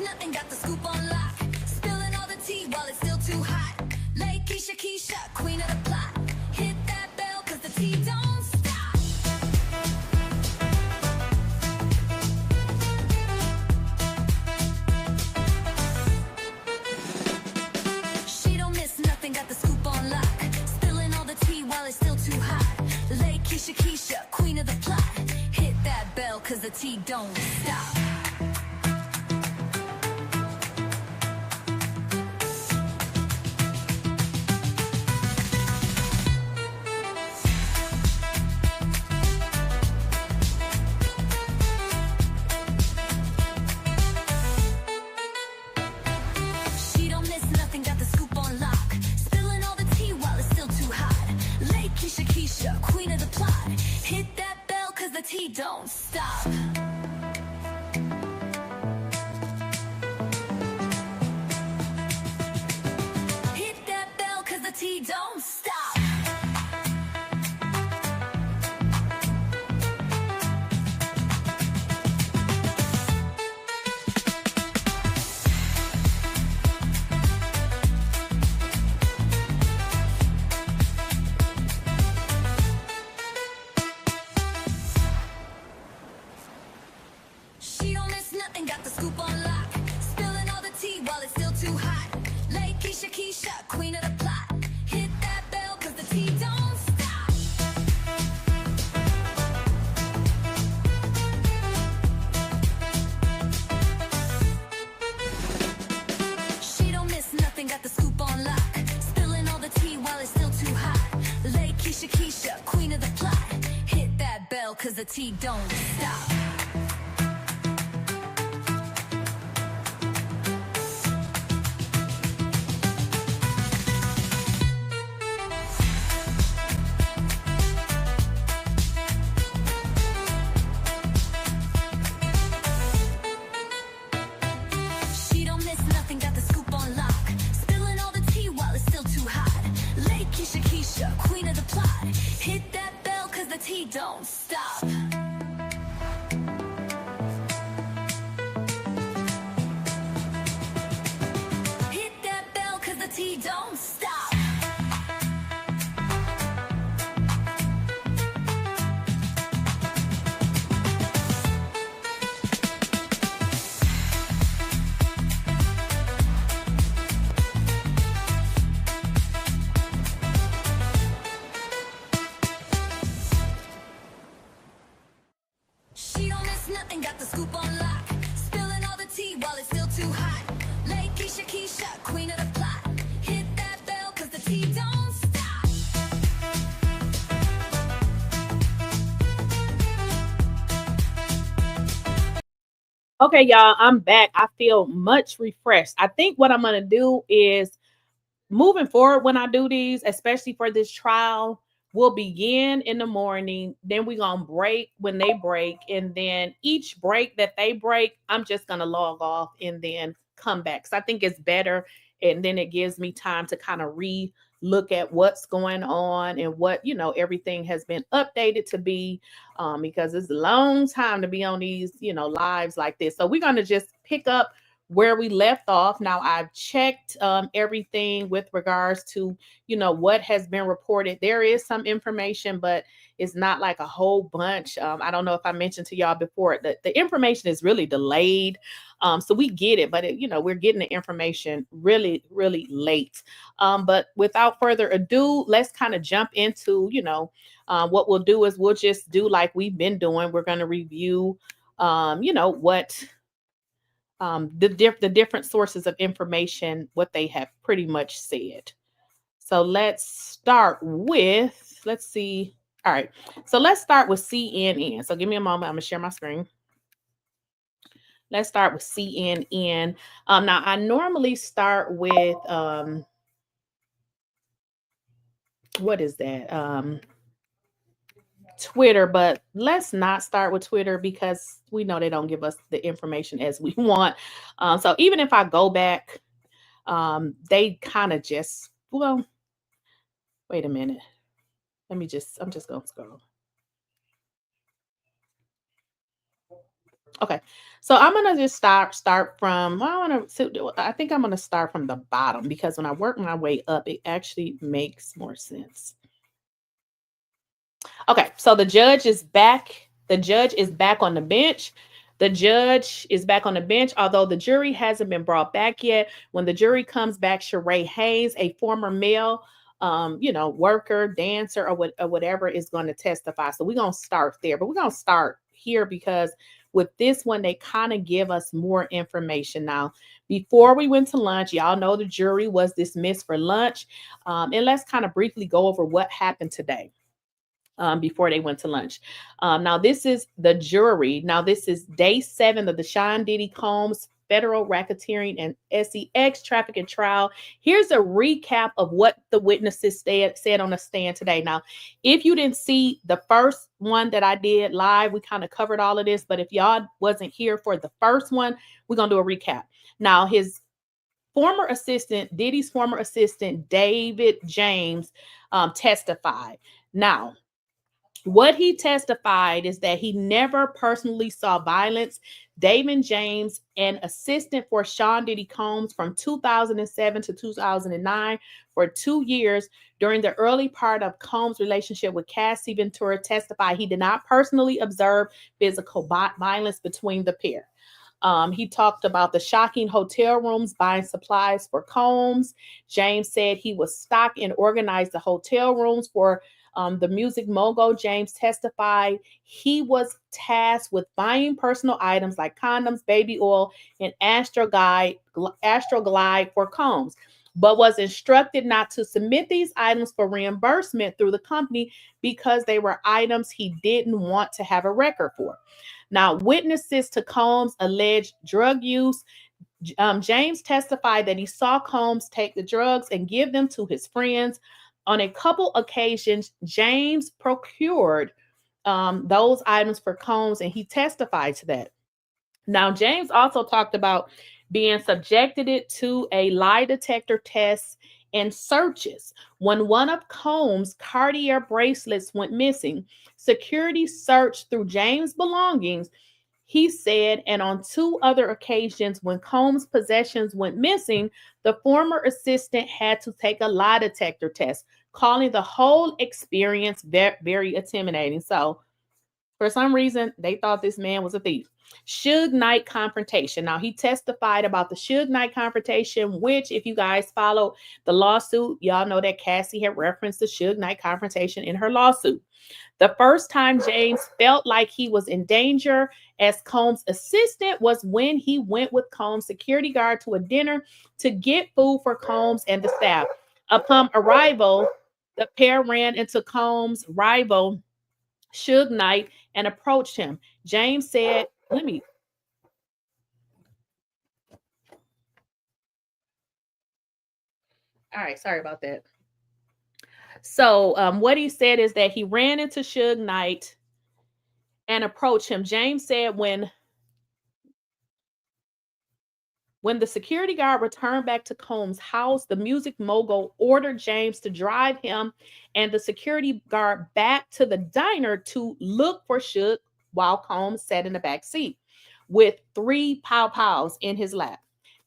nothing, got the scoop on lock. Spilling all the tea while it's still too hot. Late Keisha, queen of the plot. Hit that bell, cause the tea don't stop. She don't miss nothing, got the scoop on lock. Spilling all the tea while it's still too hot. Late Keisha, queen of the plot. Hit that bell, cause the tea don't stop. She don't miss nothing, got the scoop on lock. Spilling all the tea while it's still too hot. Late Keisha, queen of the plot. Hit that bell, cause the tea don't stop. Hit that bell, cause the tea don't stop. She don't miss nothing, got the scoop on lock. Spilling all the tea while it's still too hot. Late Keisha, queen of the plot. Hit that bell, cause the tea don't stop. She don't miss nothing, got the scoop on lock. Spilling all the tea while it's still too hot. Late Keisha, queen of the plot. Hit that bell, cause the tea don't stop. She don't miss nothing, got the scoop on lock. Spilling all the tea while it's still too hot. Late Keisha, queen of the plot. Hit that bell, cause the tea don't stop. Hit that bell, cause the tea don't stop. She don't miss nothing, got the scoop on lock. Spilling all the tea while it's still too hot. Late Keisha, queen of the plot. Hit that bell, cause the tea don't stop. Okay, y'all, I'm back. I feel much refreshed. I think what I'm going to do is moving forward when I do these, especially for this trial, we'll begin in the morning. Then we're going to break when they break. And then each break that they break, I'm just going to log off and then come back. So I think it's better. And then it gives me time to kind of look at what's going on and what, everything has been updated to be, because it's a long time to be on these, lives like this. So we're going to just pick up where we left off. Now I've checked everything with regards to, what has been reported. There is some information, but it's not like a whole bunch. I don't know if I mentioned to y'all before that the information is really delayed. So we get it, but we're getting the information really, really late. But without further ado, let's kind of jump into, what we'll do is we'll just do like we've been doing. We're going to review, what the different sources of information, what they have pretty much said. So let's start with, let's see. All right. So let's start with CNN. So give me a moment. I'm going to share my screen. Let's start with CNN. Now I normally start with, what is that? Twitter, but let's not start with Twitter because we know they don't give us the information as we want. So even if I go back, they kind of just, well, wait a minute. I'm just going to scroll. Okay. So I'm gonna just start from well, I think I'm gonna start from the bottom because when I work my way up, it actually makes more sense. Okay, so the judge is back. The judge is back on the bench. The judge is back on the bench, although the jury hasn't been brought back yet. When the jury comes back, Shereé Hayes, a former male, worker, dancer, or whatever, is going to testify. So we're gonna start there, but we're gonna start here because with this one, they kind of give us more information. Now, before we went to lunch, y'all know the jury was dismissed for lunch, and let's kind of briefly go over what happened today before they went to lunch. Now, this is the jury. Now, this is day 7 of the Sean Diddy Combs federal racketeering and SEX trafficking trial. Here's a recap of what the witnesses said on the stand today. Now, if you didn't see the first one that I did live, we kind of covered all of this. But if y'all wasn't here for the first one, we're going to do a recap. Now, his former assistant, Diddy's former assistant, David James, testified. Now, what he testified is that he never personally saw violence. David James, an assistant for Sean Diddy Combs from 2007 to 2009 for 2 years during the early part of Combs' relationship with Cassie Ventura, testified he did not personally observe physical violence between the pair. He talked about the shocking hotel rooms buying supplies for Combs. James said he was stock and organized the hotel rooms for the music mogul. James testified he was tasked with buying personal items like condoms, baby oil, and Astroglide for Combs, but was instructed not to submit these items for reimbursement through the company because they were items he didn't want to have a record for. Now, witnesses to Combs' alleged drug use, James testified that he saw Combs take the drugs and give them to his friends. On a couple occasions, James procured those items for Combs, and he testified to that. Now, James also talked about being subjected to a lie detector test and searches. When one of Combs' Cartier bracelets went missing, security searched through James' belongings, he said, and on 2 other occasions when Combs' possessions went missing, the former assistant had to take a lie detector test, calling the whole experience very, very intimidating. So, for some reason, they thought this man was a thief. Suge Knight confrontation. Now, he testified about the Suge Knight confrontation, which, if you guys follow the lawsuit, y'all know that Cassie had referenced the Suge Knight confrontation in her lawsuit. The first time James felt like he was in danger as Combs' assistant was when he went with Combs' security guard to a dinner to get food for Combs and the staff. Upon arrival, the pair ran into Combs' rival, Suge Knight, and approached him. James said, all right, sorry about that. So what he said is that he ran into Suge Knight and approached him. James said when the security guard returned back to Combs' house, the music mogul ordered James to drive him and the security guard back to the diner to look for Suge while Combs sat in the back seat with 3 pow-pows in his lap.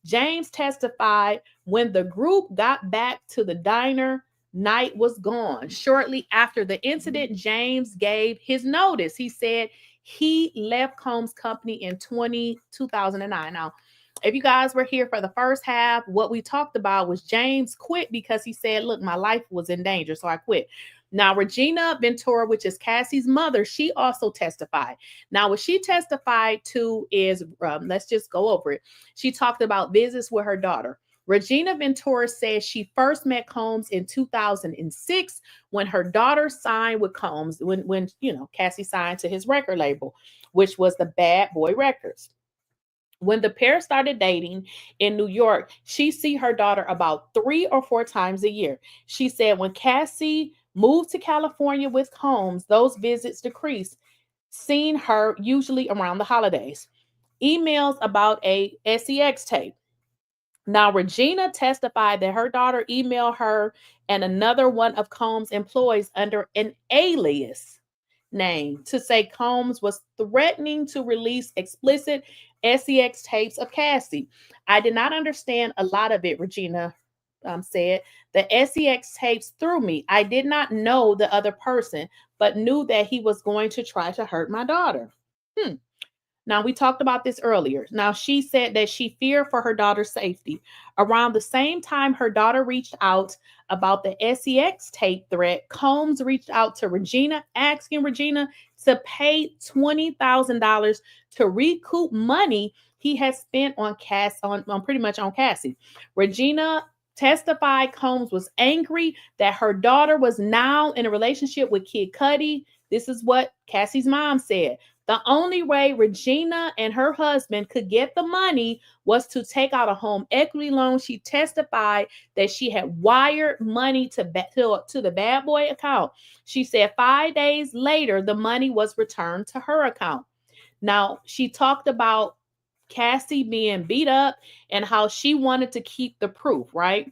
James testified when the group got back to the diner, Knight was gone. Shortly after the incident, James gave his notice. He said he left Combs' company in 2009. Now, if you guys were here for the first half, what we talked about was James quit because he said, look, my life was in danger, so I quit. Now, Regina Ventura, which is Cassie's mother, she also testified. Now, what she testified to is, let's just go over it. She talked about visits with her daughter. Regina Ventura says she first met Combs in 2006 when her daughter signed with Combs, when Cassie signed to his record label, which was the Bad Boy Records. When the pair started dating in New York, she see her daughter about 3 or 4 times a year. She said when Cassie moved to California with Combs, those visits decreased, seeing her usually around the holidays. Emails about a SEX tape. Now, Regina testified that her daughter emailed her and another one of Combs' employees under an alias name to say Combs was threatening to release explicit sex tapes of Cassie. I did not understand a lot of it, Regina said. The sex tapes threw me. I did not know the other person, but knew that he was going to try to hurt my daughter. Now, we talked about this earlier. Now, she said that she feared for her daughter's safety. Around the same time her daughter reached out about the sex tape threat, Combs reached out to Regina, asking Regina to pay $20,000 to recoup money he had spent on pretty much on Cassie. Regina testified Combs was angry that her daughter was now in a relationship with Kid Cudi. This is what Cassie's mom said. The only way Regina and her husband could get the money was to take out a home equity loan. She testified that she had wired money to the bad boy account. She said 5 days later, the money was returned to her account. Now, she talked about Cassie being beat up and how she wanted to keep the proof, right?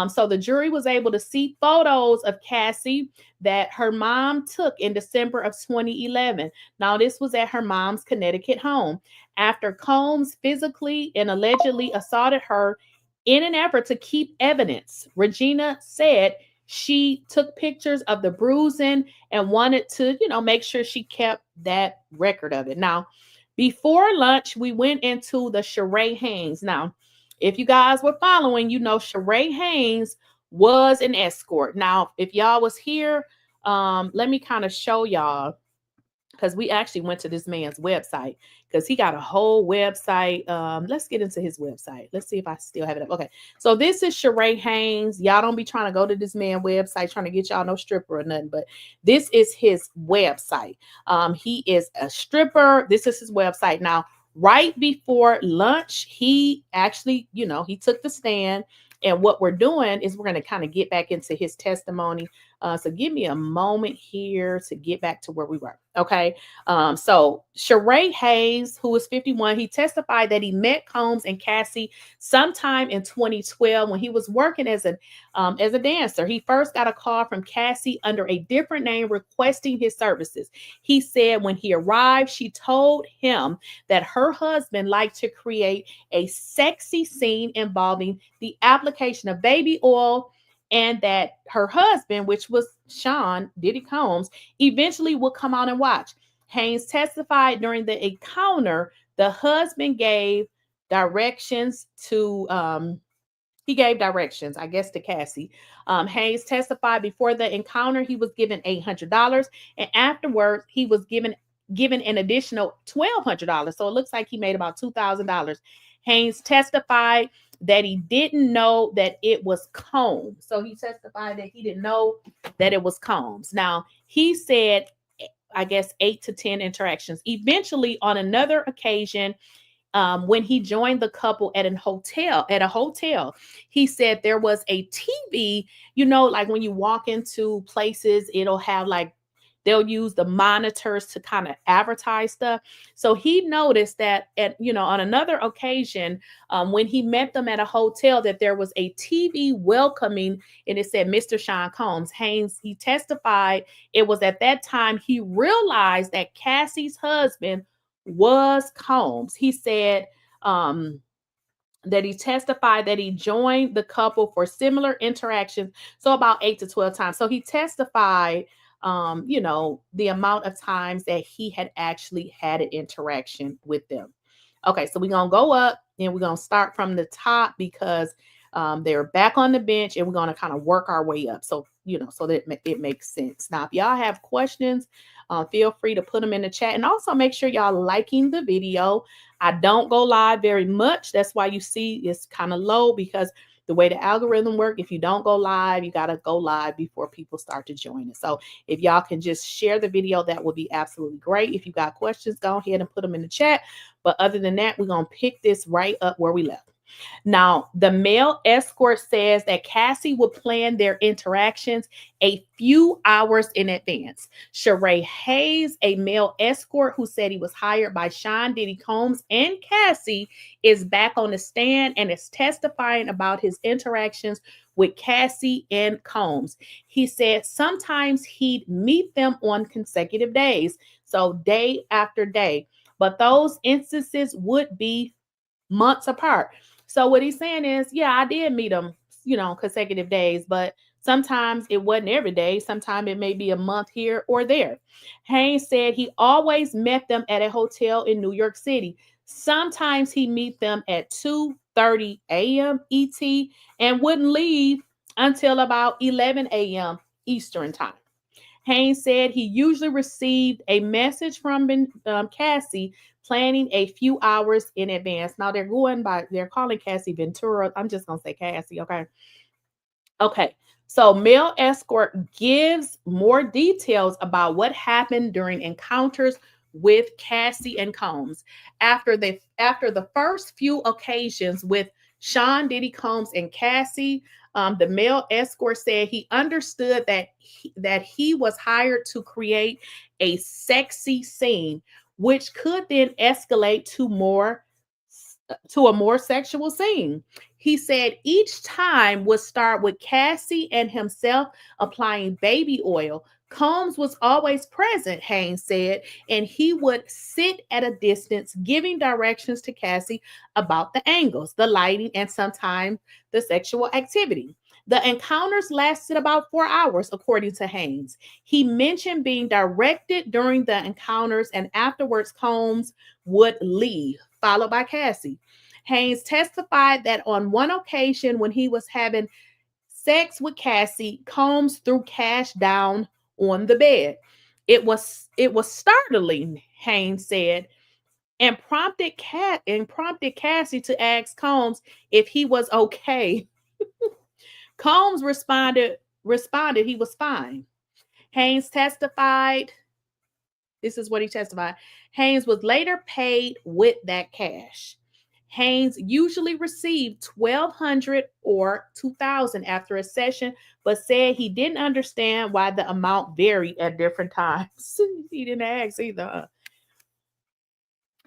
So the jury was able to see photos of Cassie that her mom took in December of 2011. Now, this was at her mom's Connecticut home. After Combs physically and allegedly assaulted her in an effort to keep evidence, Regina said she took pictures of the bruising and wanted to, make sure she kept that record of it. Now, before lunch, we went into the Shereé Hayes. Now, if you guys were following, Shereé Hayes was an escort. Now, if y'all was here, let me kind of show y'all, because we actually went to this man's website because he got a whole website. Let's get into his website. Let's see if I still have it up. Okay. So this is Shereé Hayes. Y'all don't be trying to go to this man's website trying to get y'all no stripper or nothing, but this is his website. He is a stripper. This is his website. Now, right before lunch, he actually, he took the stand. And what we're doing is we're going to kind of get back into his testimony. So give me a moment here to get back to where we were. Okay. So Shereé Hayes, who was 51, he testified that he met Combs and Cassie sometime in 2012 when he was working as a dancer. He first got a call from Cassie under a different name requesting his services. He said when he arrived, she told him that her husband liked to create a sexy scene involving the application of baby oil, and that her husband, which was Sean Diddy Combs, eventually would come out and watch. Hayes testified during the encounter, the husband gave directions to, I guess, to Cassie. Hayes testified before the encounter, he was given $800, and afterwards he was given an additional $1,200. So it looks like he made about $2,000. Hayes testified that he didn't know that it was Combs. So he testified that he didn't know that it was Combs. Now, he said, I guess, 8 to 10 interactions. Eventually, on another occasion, when he joined the couple at a hotel, he said there was a TV, like when you walk into places, it'll have they'll use the monitors to kind of advertise stuff. So he noticed that on another occasion, when he met them at a hotel, that there was a TV welcoming, and it said Mr. Sean Combs. Hayes, he testified it was at that time he realized that Cassie's husband was Combs. He said that he testified that he joined the couple for similar interactions, so about 8 to 12 times. So he testified the amount of times that he had actually had an interaction with them. Okay, so we're going to go up and we're going to start from the top because they're back on the bench and we're going to kind of work our way up. So, so that it makes sense. Now, if y'all have questions, feel free to put them in the chat, and also make sure y'all liking the video. I don't go live very much. That's why you see it's kind of low, because the way the algorithm works, if you don't go live, you got to go live before people start to join it. So if y'all can just share the video, that would be absolutely great. If you got questions, go ahead and put them in the chat. But other than that, we're going to pick this right up where we left. Now, the male escort says that Cassie would plan their interactions a few hours in advance. Shereé Hayes, a male escort who said he was hired by Sean Diddy Combs and Cassie, is back on the stand and is testifying about his interactions with Cassie and Combs. He said sometimes he'd meet them on consecutive days, so day after day, but those instances would be months apart. So what he's saying is, yeah, I did meet him, consecutive days, but sometimes it wasn't every day. Sometimes it may be a month here or there. Haynes said he always met them at a hotel in New York City. Sometimes he meet them at 2:30 a.m. ET and wouldn't leave until about 11 a.m. Eastern time. Haynes said he usually received a message from Cassie planning a few hours in advance. Now they're calling Cassie Ventura. I'm just going to say Cassie, okay? Okay. So male escort gives more details about what happened during encounters with Cassie and Combs. After the first few occasions with Sean Diddy Combs and Cassie, the male escort said he understood that he was hired to create a sexy scene, which could then escalate to a more sexual scene. He said each time would start with Cassie and himself applying baby oil. Combs was always present, Haynes said, and he would sit at a distance giving directions to Cassie about the angles, the lighting, and sometimes the sexual activity. The encounters lasted about 4 hours, according to Haynes. He mentioned being directed during the encounters, and afterwards Combs would leave, followed by Cassie. Haynes testified that on one occasion when he was having sex with Cassie, Combs threw cash down on the bed. It was startling, Haynes said, and prompted Cassie to ask Combs if he was okay. Combs responded he was fine. Haynes testified. This is what he testified. Haynes was later paid with that cash. Haynes usually received $1,200 or $2,000 after a session, but said he didn't understand why the amount varied at different times. He didn't ask either.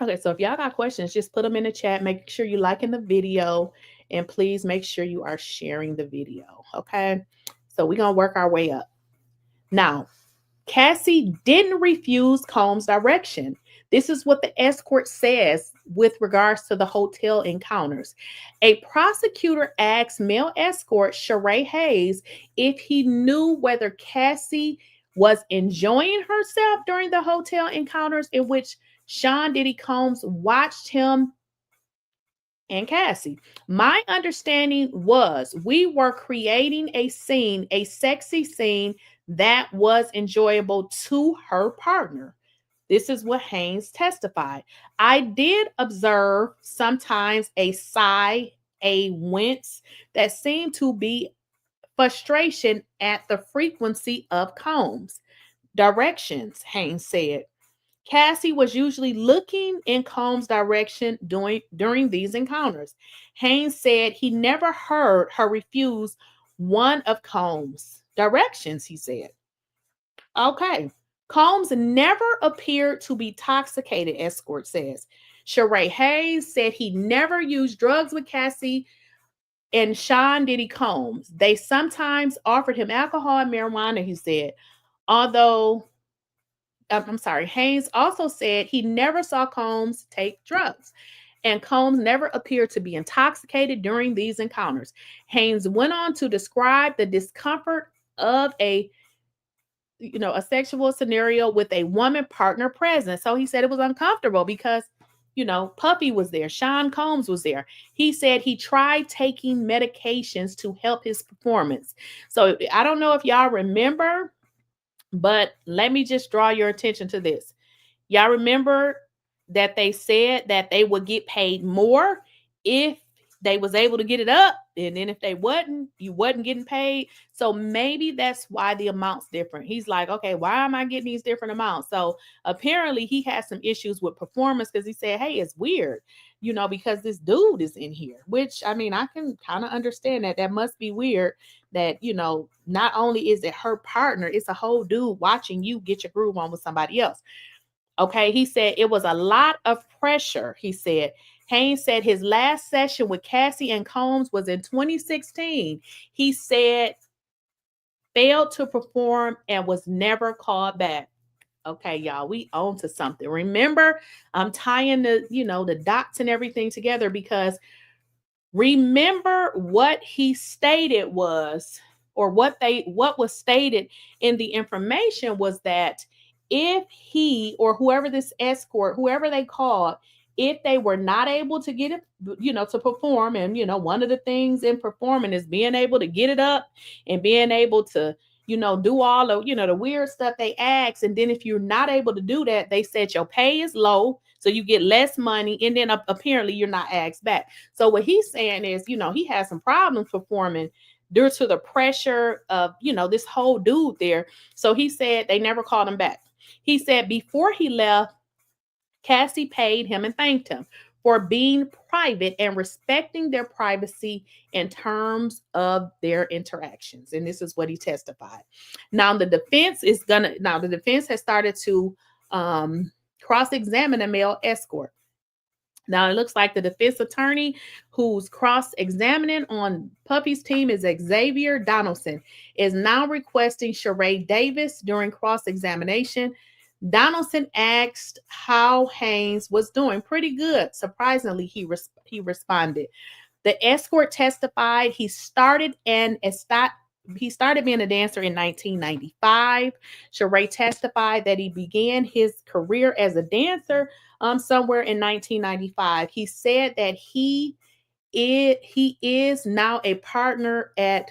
Okay, so if y'all got questions, just put them in the chat. Make sure you're liking the video, and please make sure you are sharing the video, okay? So we're going to work our way up. Now, Cassie didn't refuse Combs' direction. This is what the escort says with regards to the hotel encounters. A prosecutor asked male escort Shereé Hayes if he knew whether Cassie was enjoying herself during the hotel encounters in which Sean Diddy Combs watched him and Cassie. My understanding was we were creating a scene, a sexy scene that was enjoyable to her partner. This is what Haynes testified. I did observe sometimes a sigh, a wince that seemed to be frustration at the frequency of Combs' directions, Haynes said. Cassie was usually looking in Combs' direction during these encounters. Haynes said he never heard her refuse one of Combs' directions, he said. Okay. Combs never appeared to be intoxicated, Escort says. Shereé Hayes said he never used drugs with Cassie and Sean Diddy Combs. They sometimes offered him alcohol and marijuana, he said. Hayes also said he never saw Combs take drugs, and Combs never appeared to be intoxicated during these encounters. Haynes went on to describe the discomfort of a sexual scenario with a woman partner present. So he said it was uncomfortable because, Puffy was there. Sean Combs was there. He said he tried taking medications to help his performance. So I don't know if y'all remember, but let me just draw your attention to this. Y'all remember that they said that they would get paid more if they was able to get it up, and then if they wasn't, you wasn't getting paid. So maybe that's why the amount's different. He's like, okay, why am I getting these different amounts? So apparently he has some issues with performance, because he said, hey, it's weird, because this dude is in here, which, I mean, I can kind of understand that. That must be weird that, not only is it her partner, it's a whole dude watching you get your groove on with somebody else. Okay, he said it was a lot of pressure. He said, Hayes said his last session with Cassie and Combs was in 2016. He said failed to perform and was never called back. Okay, y'all, we on to something. Remember, I'm tying the dots and everything together, because remember what he stated was, or what was stated in the information was that if he or whoever this escort, whoever they called, if they were not able to get it, to perform, and one of the things in performing is being able to get it up and being able to, do all of, the weird stuff they ask. And then if you're not able to do that, they said your pay is low, so you get less money, and then apparently you're not asked back. So what he's saying is, he has some problems performing due to the pressure of, this whole dude there. So he said they never called him back. He said before he left, Cassie paid him and thanked him for being private and respecting their privacy in terms of their interactions. And this is what he testified. Now, the defense has started to cross-examine a male escort. Now, it looks like the defense attorney who's cross-examining on Puppy's team is Xavier Donaldson, is now requesting Shereé Davis during cross-examination. Donaldson asked how Hayes was doing. Pretty good. Surprisingly, he responded. The escort testified he started being a dancer in 1995. Shereé testified that he began his career as a dancer somewhere in 1995. He said that he is now a partner at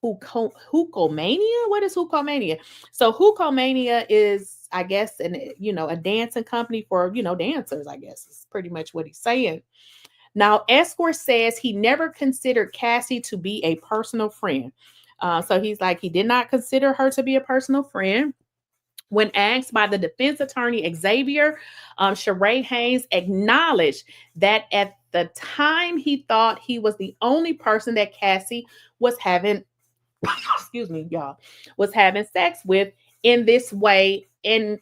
Hooklemania. What is Hooklemania? So Hooklemania is, I guess, a dancing company for, dancers, I guess is pretty much what he's saying. Now, Escort says he never considered Cassie to be a personal friend. So he's like, he did not consider her to be a personal friend. When asked by the defense attorney, Xavier, Shereé Hayes acknowledged that at the time he thought he was the only person that Cassie was having, excuse me, y'all, was having sex with in this way. And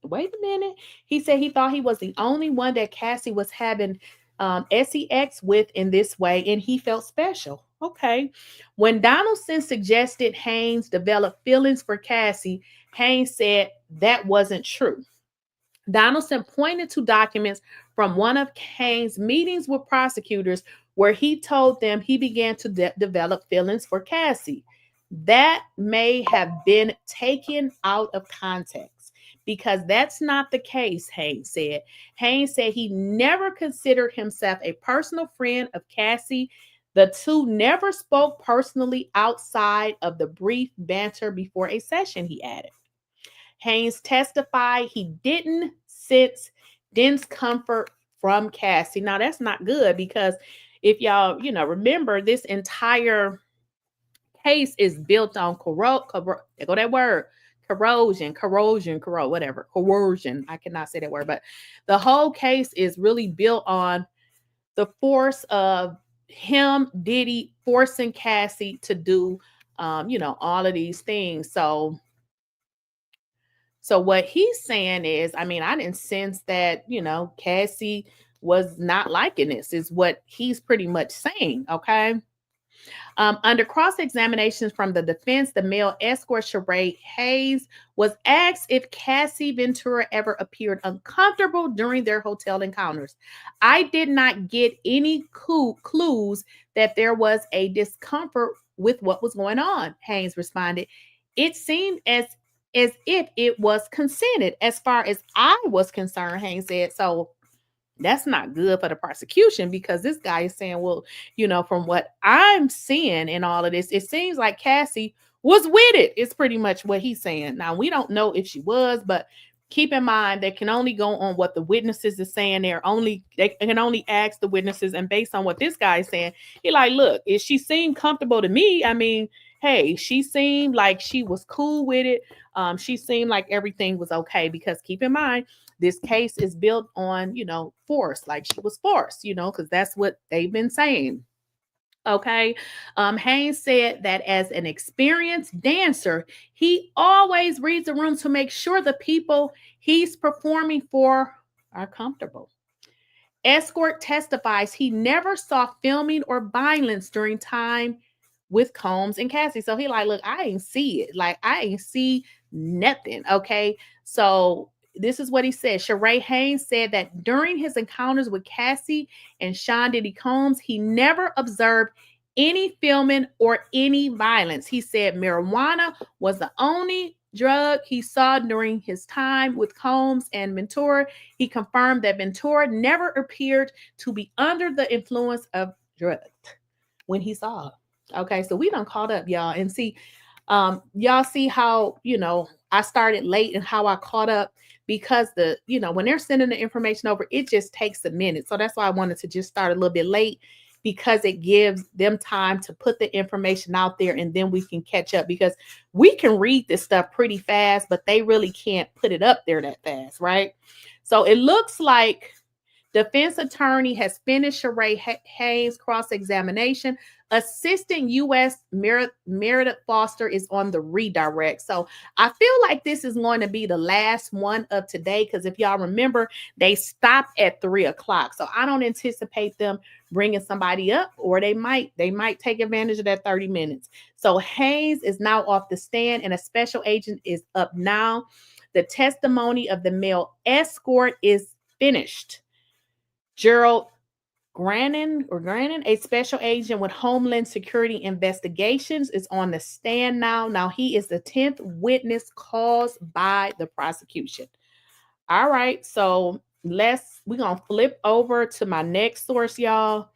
wait a minute. He said he thought he was the only one that Cassie was having sex with in this way, and he felt special. Okay. When Donaldson suggested Hayes develop feelings for Cassie, Hayes said that wasn't true. Donaldson pointed to documents from one of Hayes' meetings with prosecutors where he told them he began to develop feelings for Cassie. That may have been taken out of context, because that's not the case, Hayes said. Hayes said he never considered himself a personal friend of Cassie. The two never spoke personally outside of the brief banter before a session, he added. Hayes testified he didn't sense discomfort from Cassie. Now, that's not good, because if y'all, remember, this entire case is built on coercion. I cannot say that word, but the whole case is really built on the force of him, Diddy, forcing Cassie to do, all of these things. So what he's saying is, I mean, I didn't sense that, Cassie was not liking this, is what he's pretty much saying. Okay. Under cross-examinations from the defense, the male escort Shereé Hayes was asked if Cassie Ventura ever appeared uncomfortable during their hotel encounters. I did not get any clues that there was a discomfort with what was going on, Hayes responded. It seemed as if it was consented as far as I was concerned, Hayes said. So that's not good for the prosecution, because this guy is saying, well, from what I'm seeing in all of this, it seems like Cassie was with it. It's pretty much what he's saying. Now, we don't know if she was, but keep in mind they can only go on what the witnesses is saying. They can only ask the witnesses, and based on what this guy is saying, he like, look, if she seemed comfortable to me, I mean, hey, she seemed like she was cool with it. She seemed like everything was okay, because keep in mind, this case is built on, force, like she was forced, because that's what they've been saying. Okay. Hayes said that as an experienced dancer, he always reads the room to make sure the people he's performing for are comfortable. Escort testifies he never saw filming or violence during time with Combs and Cassie. So he like, look, I ain't see it. Like, I ain't see nothing. Okay. So this is what he said. Shereé Hayes said that during his encounters with Cassie and Sean Diddy Combs, he never observed any filming or any violence. He said marijuana was the only drug he saw during his time with Combs and Ventura. He confirmed that Ventura never appeared to be under the influence of drugs when he saw her. Okay, so we done caught up, y'all. And see, y'all see how, I started late and how I caught up, because when they're sending the information over, it just takes a minute. So that's why I wanted to just start a little bit late, because it gives them time to put the information out there, and then we can catch up, because we can read this stuff pretty fast, but they really can't put it up there that fast, right? So it looks like defense attorney has finished Shereé Hayes' cross-examination. Assistant U.S. Meredith Foster is on the redirect. So I feel like this is going to be the last one of today, because if y'all remember, they stopped at 3:00. So I don't anticipate them bringing somebody up, or they might take advantage of that 30 minutes. So Hayes is now off the stand, and a special agent is up now. The testimony of the male escort is finished. Gerald Grannon, a special agent with Homeland Security Investigations, is on the stand now. Now he is the 10th witness called by the prosecution. All right, so we're gonna flip over to my next source, y'all,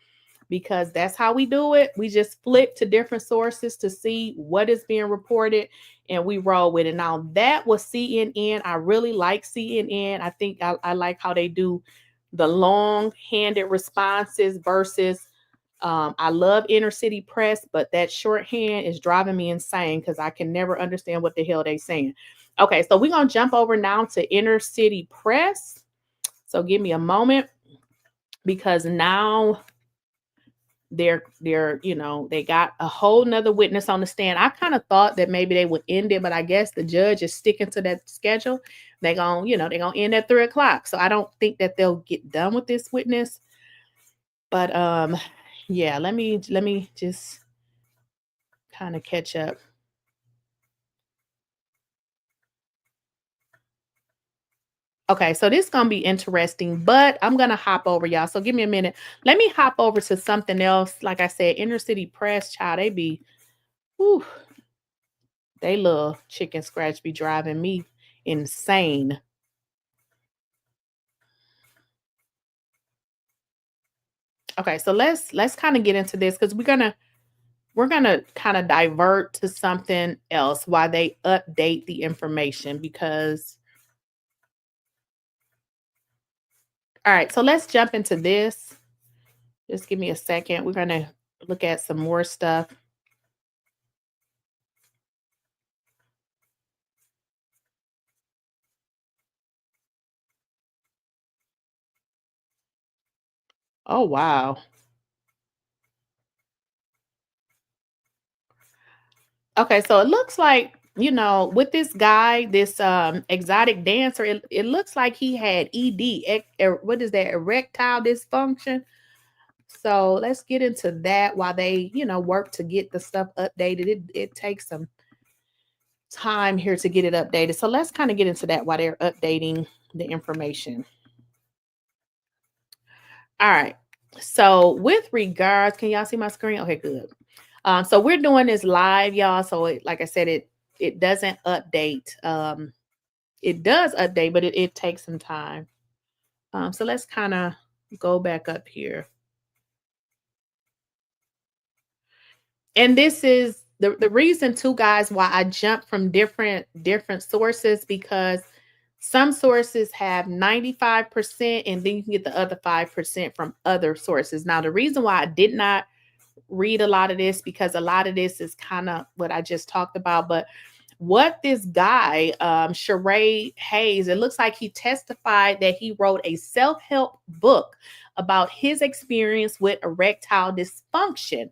because that's how we do it. We just flip to different sources to see what is being reported, and we roll with it. Now that was CNN. I really like CNN. I think I like how they do the long-handed responses versus I love inner city press, but that shorthand is driving me insane, because I can never understand what the hell they saying. Okay, so we're gonna jump over now to inner city press. So give me a moment, because now they got a whole nother witness on the stand. I kind of thought that maybe they would end it, but I guess the judge is sticking to that schedule. They're gonna end at 3:00. So I don't think that they'll get done with this witness. But yeah, let me just kind of catch up. Okay, so this is gonna be interesting, but I'm gonna hop over, y'all. So give me a minute. Let me hop over to something else. Like I said, inner city press, child, they little chicken scratch be driving me insane. Okay, so let's kind of get into this, because we're gonna kind of divert to something else while they update the information, because all right, so let's jump into this. Just give me a second. We're gonna look at some more stuff. Oh wow. Okay, so it looks like, with this guy, this exotic dancer, it looks like he had what is that, erectile dysfunction. So let's get into that while they, work to get the stuff updated. It takes some time here to get it updated. So let's kind of get into that while they're updating the information. All right. So with regards, can y'all see my screen? Okay, good. So we're doing this live, y'all. So like I said, it doesn't update. It does update, but it takes some time. So let's kind of go back up here. And this is the reason too, guys, why I jumped from different sources, because Some sources have 95%, and then you can get the other 5% from other sources. Now, the reason why I did not read a lot of this, because a lot of this is kind of what I just talked about, but what this guy, Shereé Hayes, it looks like he testified that he wrote a self-help book about his experience with erectile dysfunction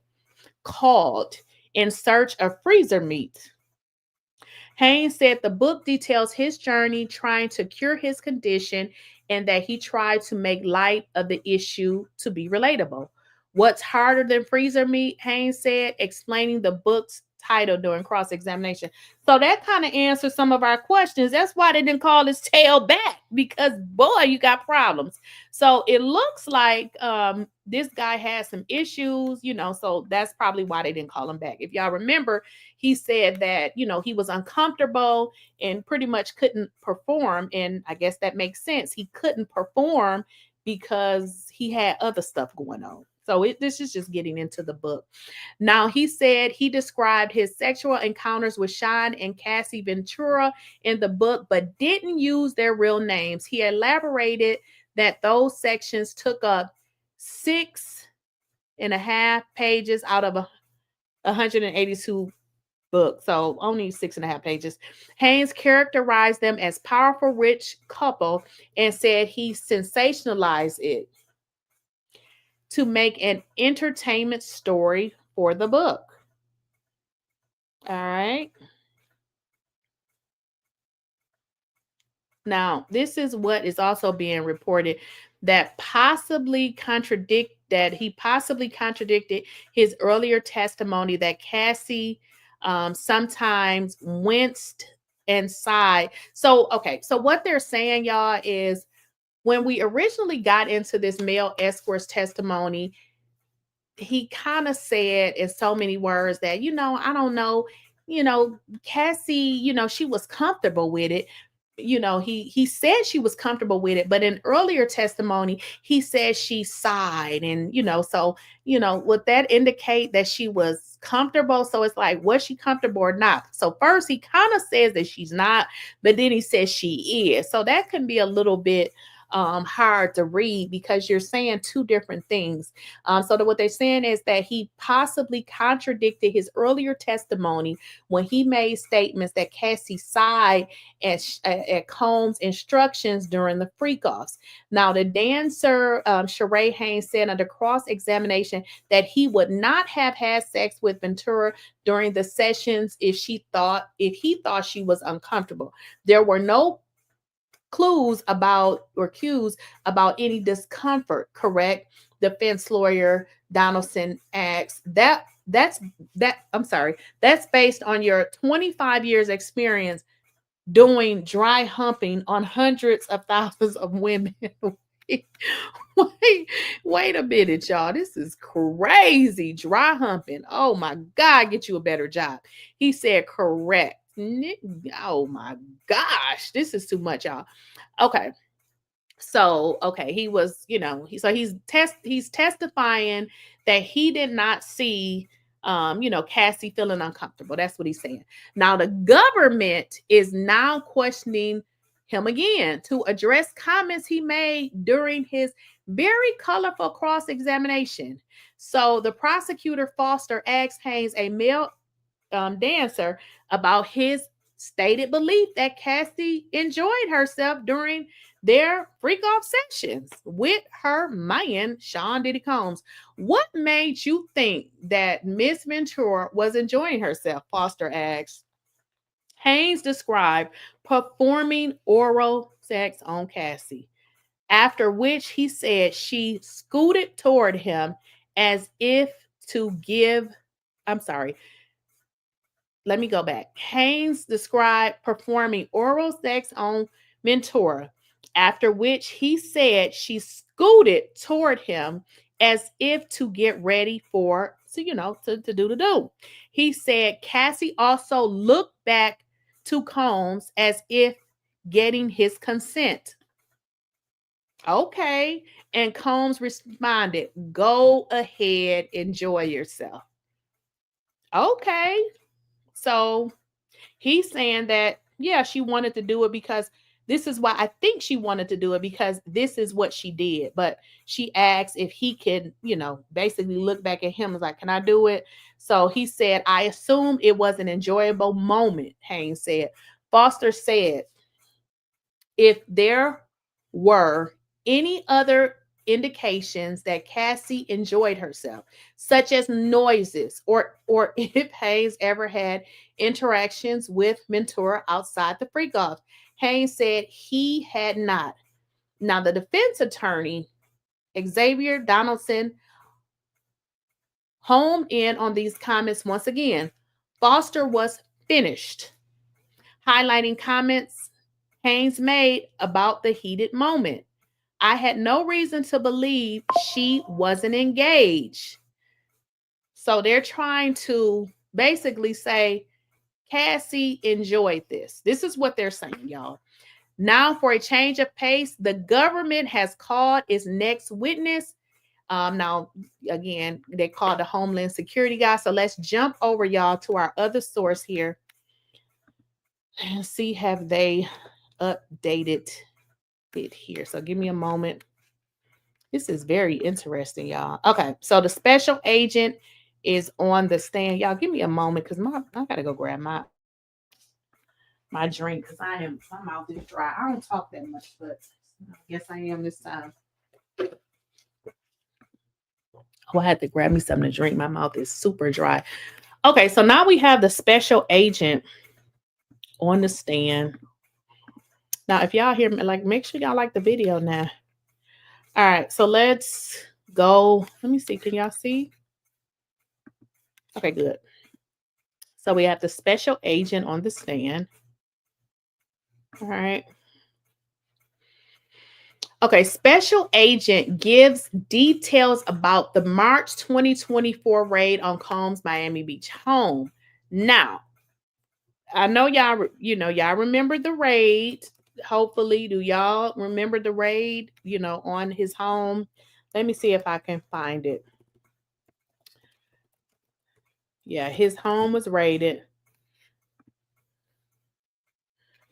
called In Search of Freezer Meat. Haynes said the book details his journey trying to cure his condition and that he tried to make light of the issue to be relatable. What's harder than freezer meat? Haynes said, explaining the book's title during cross-examination. So that kind of answers some of our questions. That's why they didn't call his tail back, because boy, you got problems. So it looks like this guy has some issues, so that's probably why they didn't call him back. If y'all remember, he said that, he was uncomfortable and pretty much couldn't perform. And I guess that makes sense. He couldn't perform because he had other stuff going on. So this is just getting into the book. Now, he said he described his sexual encounters with Sean and Cassie Ventura in the book, but didn't use their real names. He elaborated that those sections took up 6.5 pages out of 182 books, so only 6.5 pages. Haynes characterized them as powerful, rich couple and said he sensationalized it to make an entertainment story for the book. All right. Now, this is what is also being reported that he possibly contradicted his earlier testimony that Cassie sometimes winced and sighed. So what they're saying, y'all, is when we originally got into this male escort's testimony, he kind of said in so many words that, I don't know, Cassie, she was comfortable with it. He said she was comfortable with it, but in earlier testimony, he said she sighed. And, so, would that indicate that she was comfortable? So it's like, was she comfortable or not? So first he kind of says that she's not, but then he says she is. So that can be a little bit hard to read because you're saying two different things. What they're saying is that he possibly contradicted his earlier testimony when he made statements that Cassie sighed at Combs' instructions during the freak-offs. Now, the dancer, Shereé Hayes, said under cross-examination that he would not have had sex with Ventura during the sessions if he thought she was uncomfortable. There were no cues about any discomfort, correct? Defense lawyer Donaldson asks. That's based on your 25 years experience doing dry humping on hundreds of thousands of women. Wait a minute, y'all. This is crazy. Dry humping. Oh my God, get you a better job. He said correct. Oh my gosh, this is too much, y'all. Okay. So, he was, he's testifying that he did not see Cassie feeling uncomfortable. That's what he's saying. Now, the government is now questioning him again to address comments he made during his very colorful cross-examination. So the prosecutor Foster asked Hayes, a male dancer, about his stated belief that Cassie enjoyed herself during their freak-off sessions with her man, Sean Diddy Combs. What made you think that Miss Ventura was enjoying herself? Foster asked. Hayes described performing oral sex on Cassie, after which he said she scooted toward him as if to give, let me go back. Haynes described performing oral sex on Ventura, after which he said she scooted toward him as if to get ready to do the do. He said Cassie also looked back to Combs as if getting his consent. Okay. And Combs responded, "Go ahead, enjoy yourself." Okay. So he's saying that, yeah, she wanted to do it because this is why I think she wanted to do it, because this is what she did. But she asked if he could, basically look back at him, was like, can I do it? So he said, I assume it was an enjoyable moment, Hayes said. Foster said, if there were any other indications that Cassie enjoyed herself, such as noises, or if Hayes ever had interactions with Ventura outside the freak off, Hayes said he had not. Now, the defense attorney, Xavier Donaldson, homed in on these comments once again. Foster was finished, highlighting comments Hayes made about the heated moment. I had no reason to believe she wasn't engaged. So they're trying to basically say Cassie enjoyed this. This is what they're saying, y'all. Now, for a change of pace, the government has called its next witness. Now, again, they called the Homeland Security guy. So let's jump over, y'all, to our other source here and see, have they updated it here. So give me a moment. This is very interesting, y'all. Okay, so the special agent is on the stand. Y'all, give me a moment, because I gotta go grab my drink, because my mouth is dry. I don't talk that much, but I guess I am this time. Oh, I had to grab me something to drink. My mouth is super dry. Okay, so now we have the special agent on the stand. Now, if y'all hear me, make sure y'all like the video now. All right, so let's go. Let me see. Can y'all see? Okay, good. So we have the special agent on the stand. All right. Okay, special agent gives details about the March 2024 raid on Combs' Miami Beach home. Now, I know y'all remember the raid. Hopefully, do y'all remember the raid, on his home? Let me see if I can find it. Yeah, his home was raided.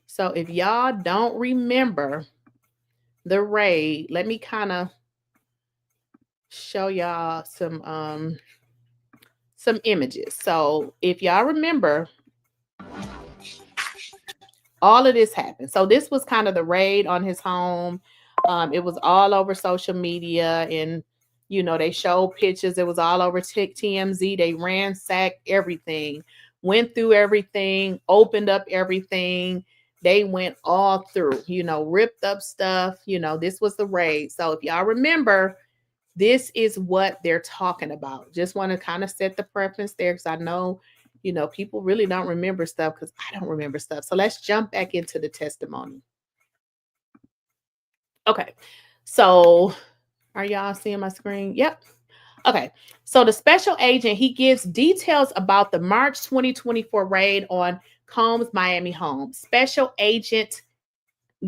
So if y'all don't remember the raid, let me kind of show y'all some images. So if y'all remember, all of this happened. So this was kind of the raid on his home. It was all over social media, and they showed pictures. It was all over TMZ. They ransacked everything, went through everything, opened up everything. They went all through, ripped up stuff. This was the raid. So if y'all remember, this is what they're talking about. Just want to kind of set the preference there, because I know, people really don't remember stuff, because I don't remember stuff. So let's jump back into the testimony. Okay. So are y'all seeing my screen? Yep. Okay. So the special agent, he gives details about the March 2024 raid on Combs' Miami home. Special agent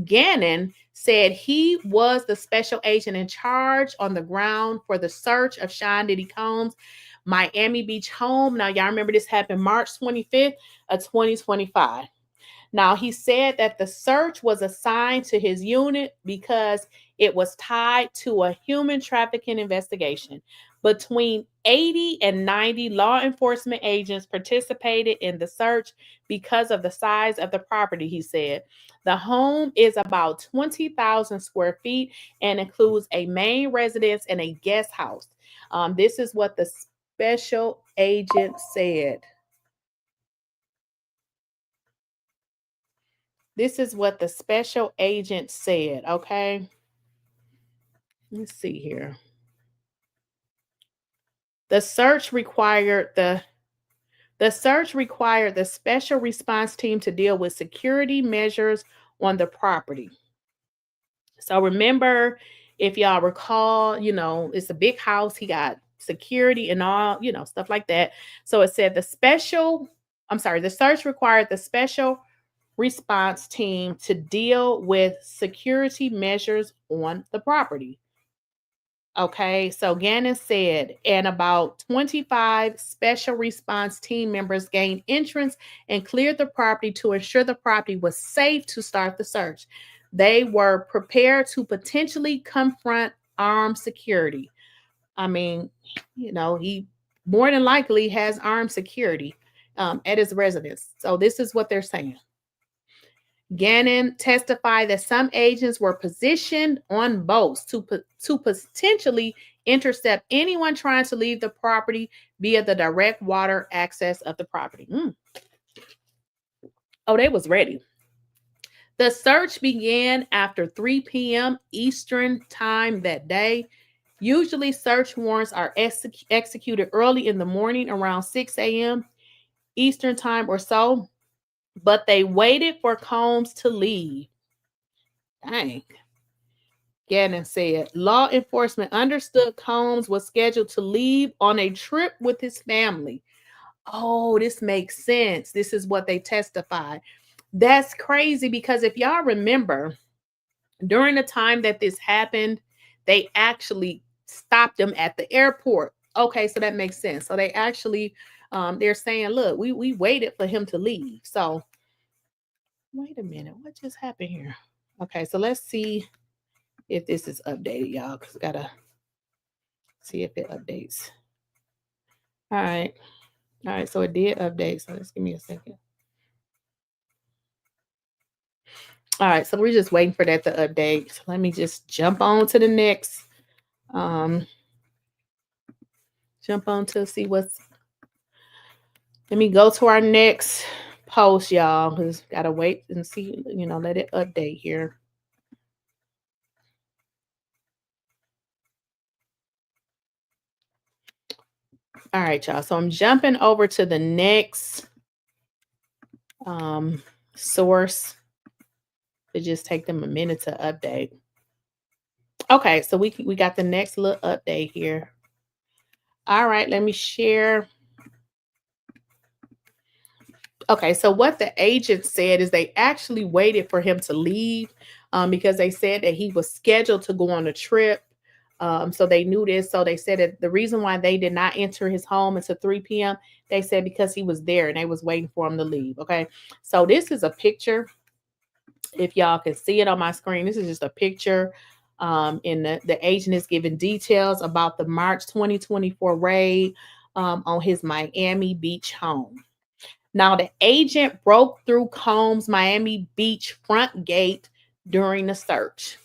Gannon said he was the special agent in charge on the ground for the search of Sean Diddy Combs' Miami Beach home. Now, y'all remember this happened March 25th of 2025. Now, he said that the search was assigned to his unit because it was tied to a human trafficking investigation. Between 80 and 90 law enforcement agents participated in the search because of the size of the property, he said. The home is about 20,000 square feet and includes a main residence and a guest house. This is what the special agent said. This is what the special agent said, okay? Let's see here. The search required the special response team to deal with security measures on the property. So remember, if y'all recall, it's a big house. He got security and all, stuff like that. So it said the search required the special response team to deal with security measures on the property. Okay, so Gannon said, and about 25 special response team members gained entrance and cleared the property to ensure the property was safe to start the search. they were prepared to potentially confront armed security. I mean, he more than likely has armed security at his residence. So this is what they're saying. Gannon testified that some agents were positioned on boats to potentially intercept anyone trying to leave the property via the direct water access of the property. Oh, they was ready. The search began after 3 p.m. Eastern time that day. Usually search warrants are executed early in the morning around 6 a.m. Eastern time or so, but they waited for Combs to leave. Dang. Gannon said law enforcement understood Combs was scheduled to leave on a trip with his family. Oh, this makes sense. This is what they testified. That's crazy because if y'all remember, during the time that this happened, they actually stopped him at the airport. Okay, so that makes sense. So they actually, they're saying, look, we waited for him to leave. So wait a minute, what just happened here? Okay, so let's see if this is updated, y'all, because I gotta see if it updates. All right, so it did update. So let's give me a second. All right, so we're just waiting for that to update. So let me just jump on to the next. Jump on to see what's. Let me go to our next post, y'all, because gotta wait and see. Let it update here. All right, y'all. So I'm jumping over to the next source. It just take them a minute to update. Okay, so we got the next little update here. All right, let me share. Okay, so what the agent said is they actually waited for him to leave because they said that he was scheduled to go on a trip. So they knew this. So they said that the reason why they did not enter his home until 3 p.m., they said because he was there and they was waiting for him to leave. Okay, so this is a picture. If y'all can see it on my screen, this is just a picture. And the agent is giving details about the March 2024 raid on his Miami Beach home. Now, the agent broke through Combs' Miami Beach front gate during the search.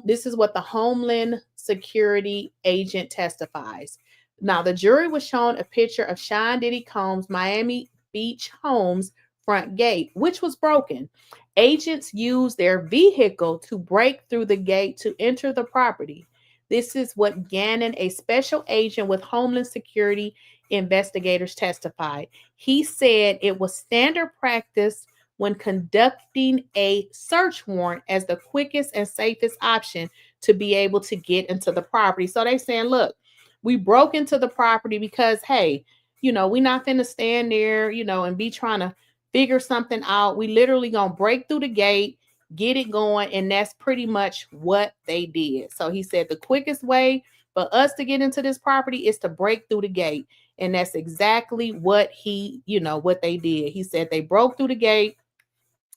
This is what the Homeland Security agent testifies. Now, the jury was shown a picture of Sean Diddy Combs' Miami Beach home's front gate, which was broken. Agents used their vehicle to break through the gate to enter the property. This is what Gannon, a special agent with Homeland Security investigators, testified. He said it was standard practice when conducting a search warrant as the quickest and safest option to be able to get into the property. So they saying, look, we broke into the property because, hey, we're not going to stand there, and be trying to figure something out. We literally going to break through the gate, get it going. And that's pretty much what they did. So he said the quickest way for us to get into this property is to break through the gate. And that's exactly what what they did. He said they broke through the gate.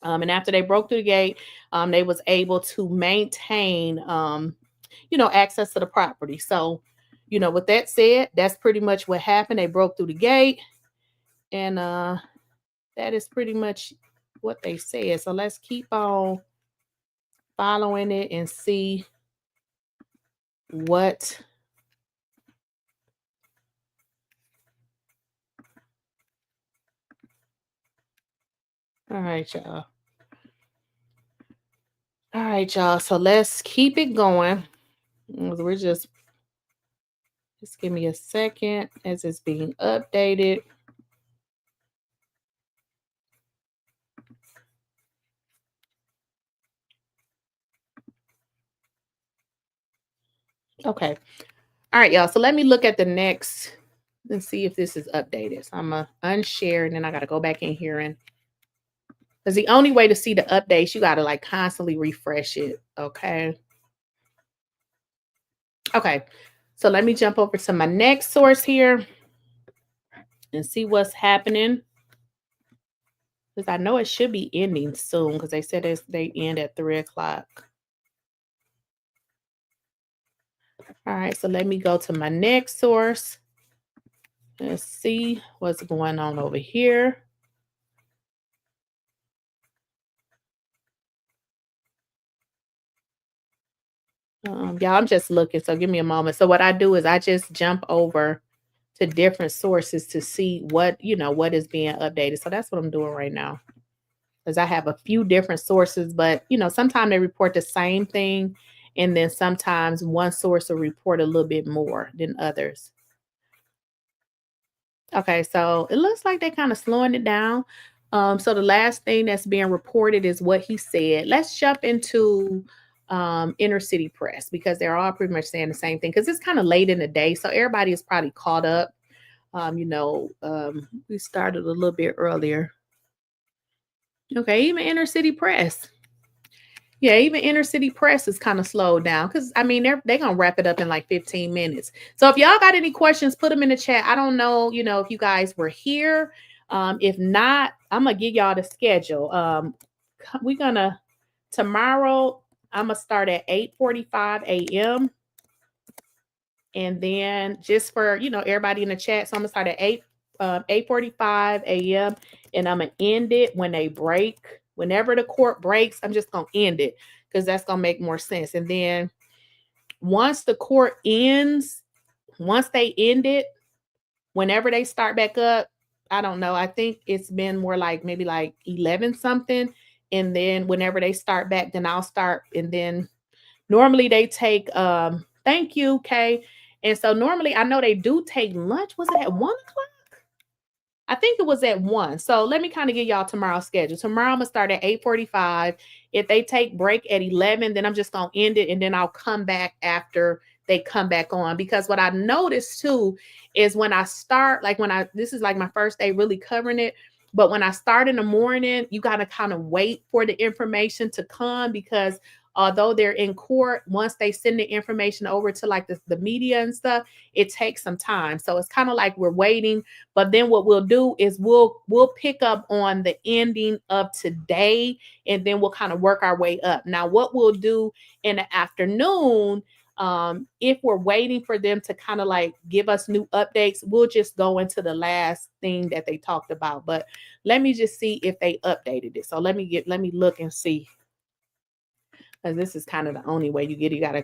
And after they broke through the gate, they was able to maintain, access to the property. So, with that said, that's pretty much what happened. They broke through the gate. And that is pretty much what they said. So let's keep on following it and see what all right, y'all. All right, y'all. So let's keep it going. We're just give me a second as it's being updated. Okay. All right, y'all. So let me look at the next and see if this is updated. So I'm going to unshare and then I got to go back in here and because the only way to see the updates, you got to like constantly refresh it. Okay. Okay. So let me jump over to my next source here and see what's happening. Because I know it should be ending soon because they said they end at 3 o'clock. All right, so let me go to my next source. Let's see what's going on over here. Y'all, I'm just looking, so give me a moment. So what I do is I just jump over to different sources to see what is being updated. So that's what I'm doing right now. Because I have a few different sources, but sometimes they report the same thing, and then sometimes one source will report a little bit more than others. Okay, so it looks like they're kind of slowing it down. So the last thing that's being reported is what he said. Let's jump into inner city press because they're all pretty much saying the same thing because it's kind of late in the day, so everybody is probably caught up. We started a little bit earlier. Okay, even inner city press. Yeah, even inner city press is kind of slowed down because I mean they're gonna wrap it up in like 15 minutes. So if y'all got any questions, put them in the chat. I don't know, if you guys were here. If not, I'm gonna give y'all the schedule. We're gonna tomorrow. I'm gonna start at 8:45 a.m. And then just for everybody in the chat, so I'm gonna start at 8:45 a.m. and I'm gonna end it when they break. Whenever the court breaks, I'm just gonna end it because that's gonna make more sense. And then once the court ends, once they end it, whenever they start back up, I don't know. I think it's been more like maybe like 11 something. And then whenever they start back, then I'll start. And then normally they take thank you, Kay. And so normally I know they do take lunch. Was it at 1 o'clock? I think it was at 1. So let me kind of give y'all tomorrow's schedule. Tomorrow I'm gonna start at 8:45. If they take break at 11, then I'm just gonna end it and then I'll come back after they come back on. Because what I noticed too is when I start, like this is like my first day really covering it. But when I start in the morning, you got to kind of wait for the information to come because although they're in court, once they send the information over to like the media and stuff, it takes some time. So it's kind of like we're waiting. But then what we'll do is we'll pick up on the ending of today, and then we'll kind of work our way up. Now, what we'll do in the afternoon, if we're waiting for them to kind of like give us new updates, we'll just go into the last thing that they talked about. But let me just see if they updated it. So let me look and see. Because this is kind of the only way you gotta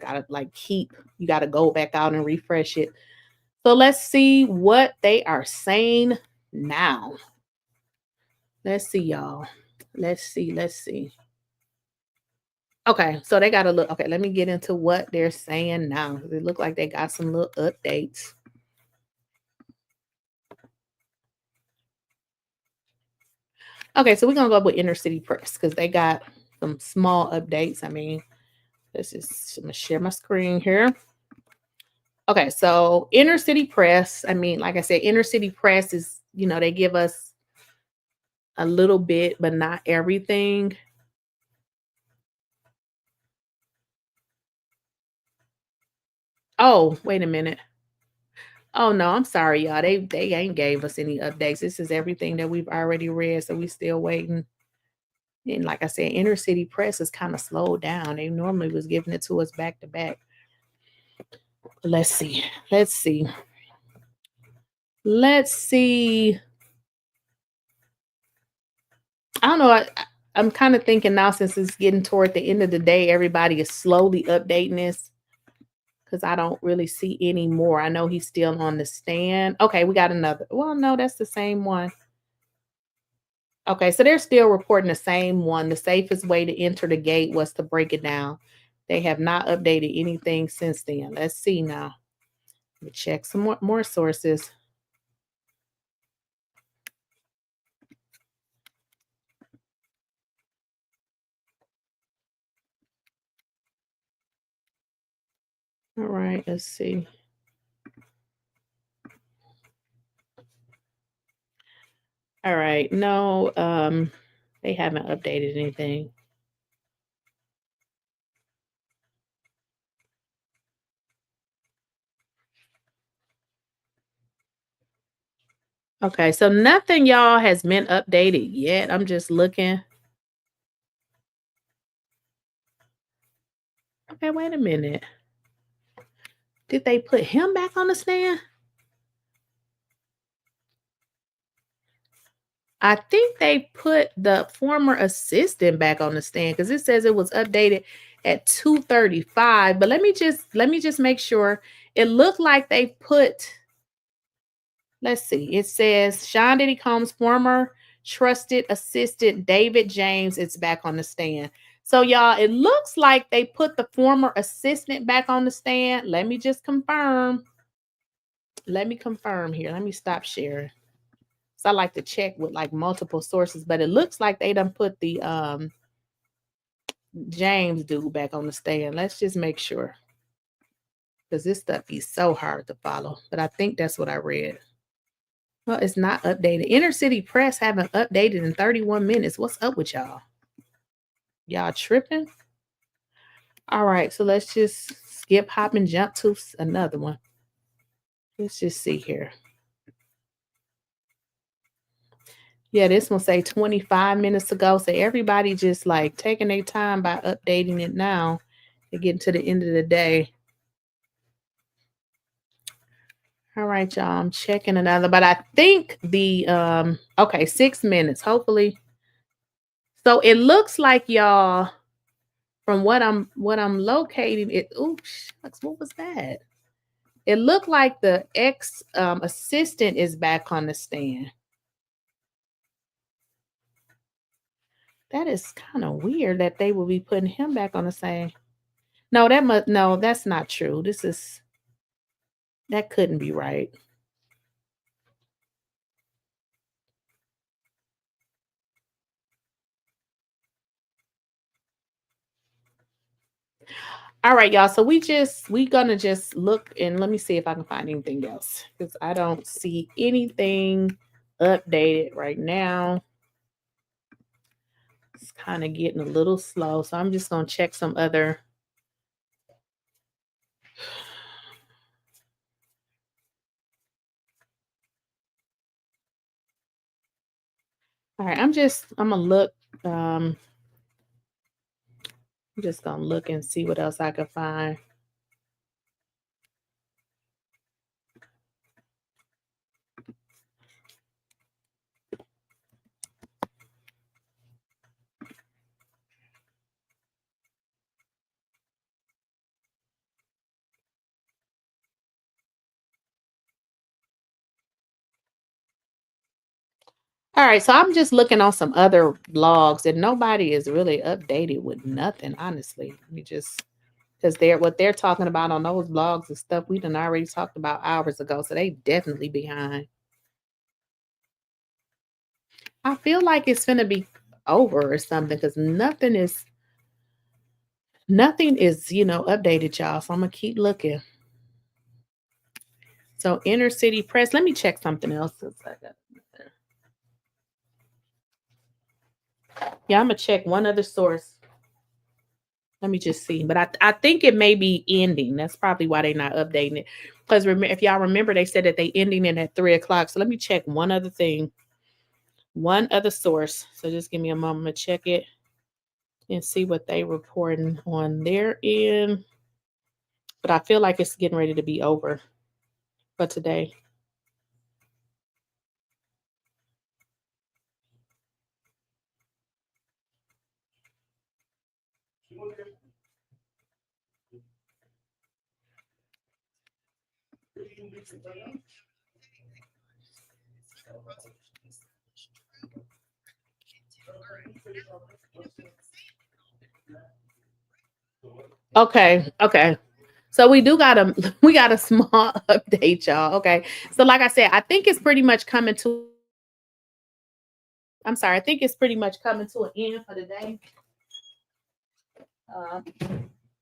you gotta go back out and refresh it. So let's see what they are saying now. Let's see, y'all. Let's see. Okay, so they got to look. Okay, let me get into what they're saying now. It look like they got some little updates. Okay, so we're gonna go with inner city press because they got some small updates. I mean, I'm gonna share my screen here. Okay, so inner city press. I mean, like I said, inner city press is, they give us a little bit, but not everything. Oh, wait a minute. Oh no, I'm sorry, y'all. They ain't gave us any updates. This is everything that we've already read, so we still waiting. And like I said, inner city press is kind of slowed down. They normally was giving it to us back to back. Let's see. Let's see. I don't know. I'm kind of thinking now since it's getting toward the end of the day, everybody is slowly updating this because I don't really see any more. I know he's still on the stand. Okay, we got another. Well, no, that's the same one. Okay, so they're still reporting the same one. The safest way to enter the gate was to break it down. They have not updated anything since then. Let's see now. Let me check some more sources. All right, let's see. All right, no, they haven't updated anything. Okay, so nothing, y'all, has been updated yet. I'm just looking. Okay, wait a minute. Did they put him back on the stand? I think they put the former assistant back on the stand because it says it was updated at 2:35. But let me just make sure. It looked like they put, let's see, it says Sean Diddy Combs' former trusted assistant David James is back on the stand. So y'all, it looks like they put the former assistant back on the stand. Let me just confirm. Let me confirm here. Let me stop sharing. So I like to check with like multiple sources, but it looks like they done put the James dude back on the stand. Let's just make sure. Because this stuff is so hard to follow. But I think that's what I read. Well, it's not updated. Inner City Press haven't updated in 31 minutes. What's up with y'all? Y'all tripping? All right, so let's just skip, hop, and jump to another one. Let's just see here. Yeah, this one say 25 minutes ago. So everybody just like taking their time by updating it now to get to the end of the day. All right, y'all. I'm checking another, but I think the okay, 6 minutes, hopefully. So it looks like y'all, from what I'm locating, it oops, what was that? It looked like the ex assistant is back on the stand. That is kind of weird that they will be putting him back on the stand. No, that's not true. That couldn't be right. All right, y'all. So we gonna just look, and let me see if I can find anything else because I don't see anything updated right now. It's kind of getting a little slow, so I'm just gonna check some other. All right, I'm gonna look. I'm just gonna look and see what else I can find. All right, so I'm just looking on some other blogs, and nobody is really updated with nothing, honestly. Let me just, because what they're talking about on those blogs is stuff we done already talked about hours ago, so they definitely behind. I feel like it's gonna be over or something because nothing is updated, y'all. So I'm gonna keep looking. So Inner City Press. Let me check something else. Yeah, I'm gonna check one other source. Let me just see. But I think it may be ending. That's probably why they're not updating it. Because if y'all remember, they said that they ending it at 3:00. So let me check one other thing. One other source. So just give me a moment to check it and see what they reporting on their end. But I feel like it's getting ready to be over for today. Okay. So we got a small update, y'all. Okay. So like I said, I think it's pretty much coming to I'm sorry, I think it's pretty much coming to an end for the day. Uh,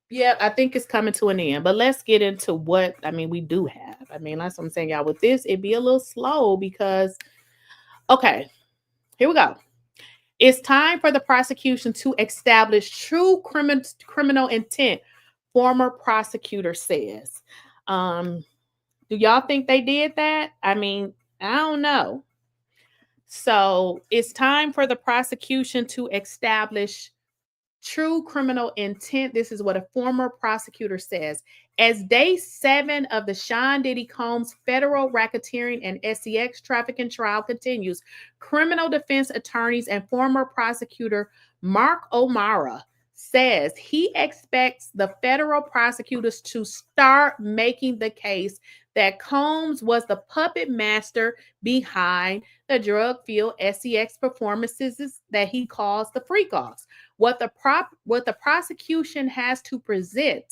yeah, I think it's coming to an end. But let's get into what we do have. That's what I'm saying, y'all. With this, it'd be a little slow because okay, here we go. It's time for the prosecution to establish true criminal intent, former prosecutor says. Do y'all think they did that? I don't know. So it's time for the prosecution to establish true criminal intent. This is what a former prosecutor says. As day 7 of the Sean Diddy Combs federal racketeering and SEX trafficking trial continues, criminal defense attorneys and former prosecutor Mark O'Mara says he expects the federal prosecutors to start making the case that Combs was the puppet master behind the drug-fueled SEX performances that he calls the freak-offs. What the prosecution has to present,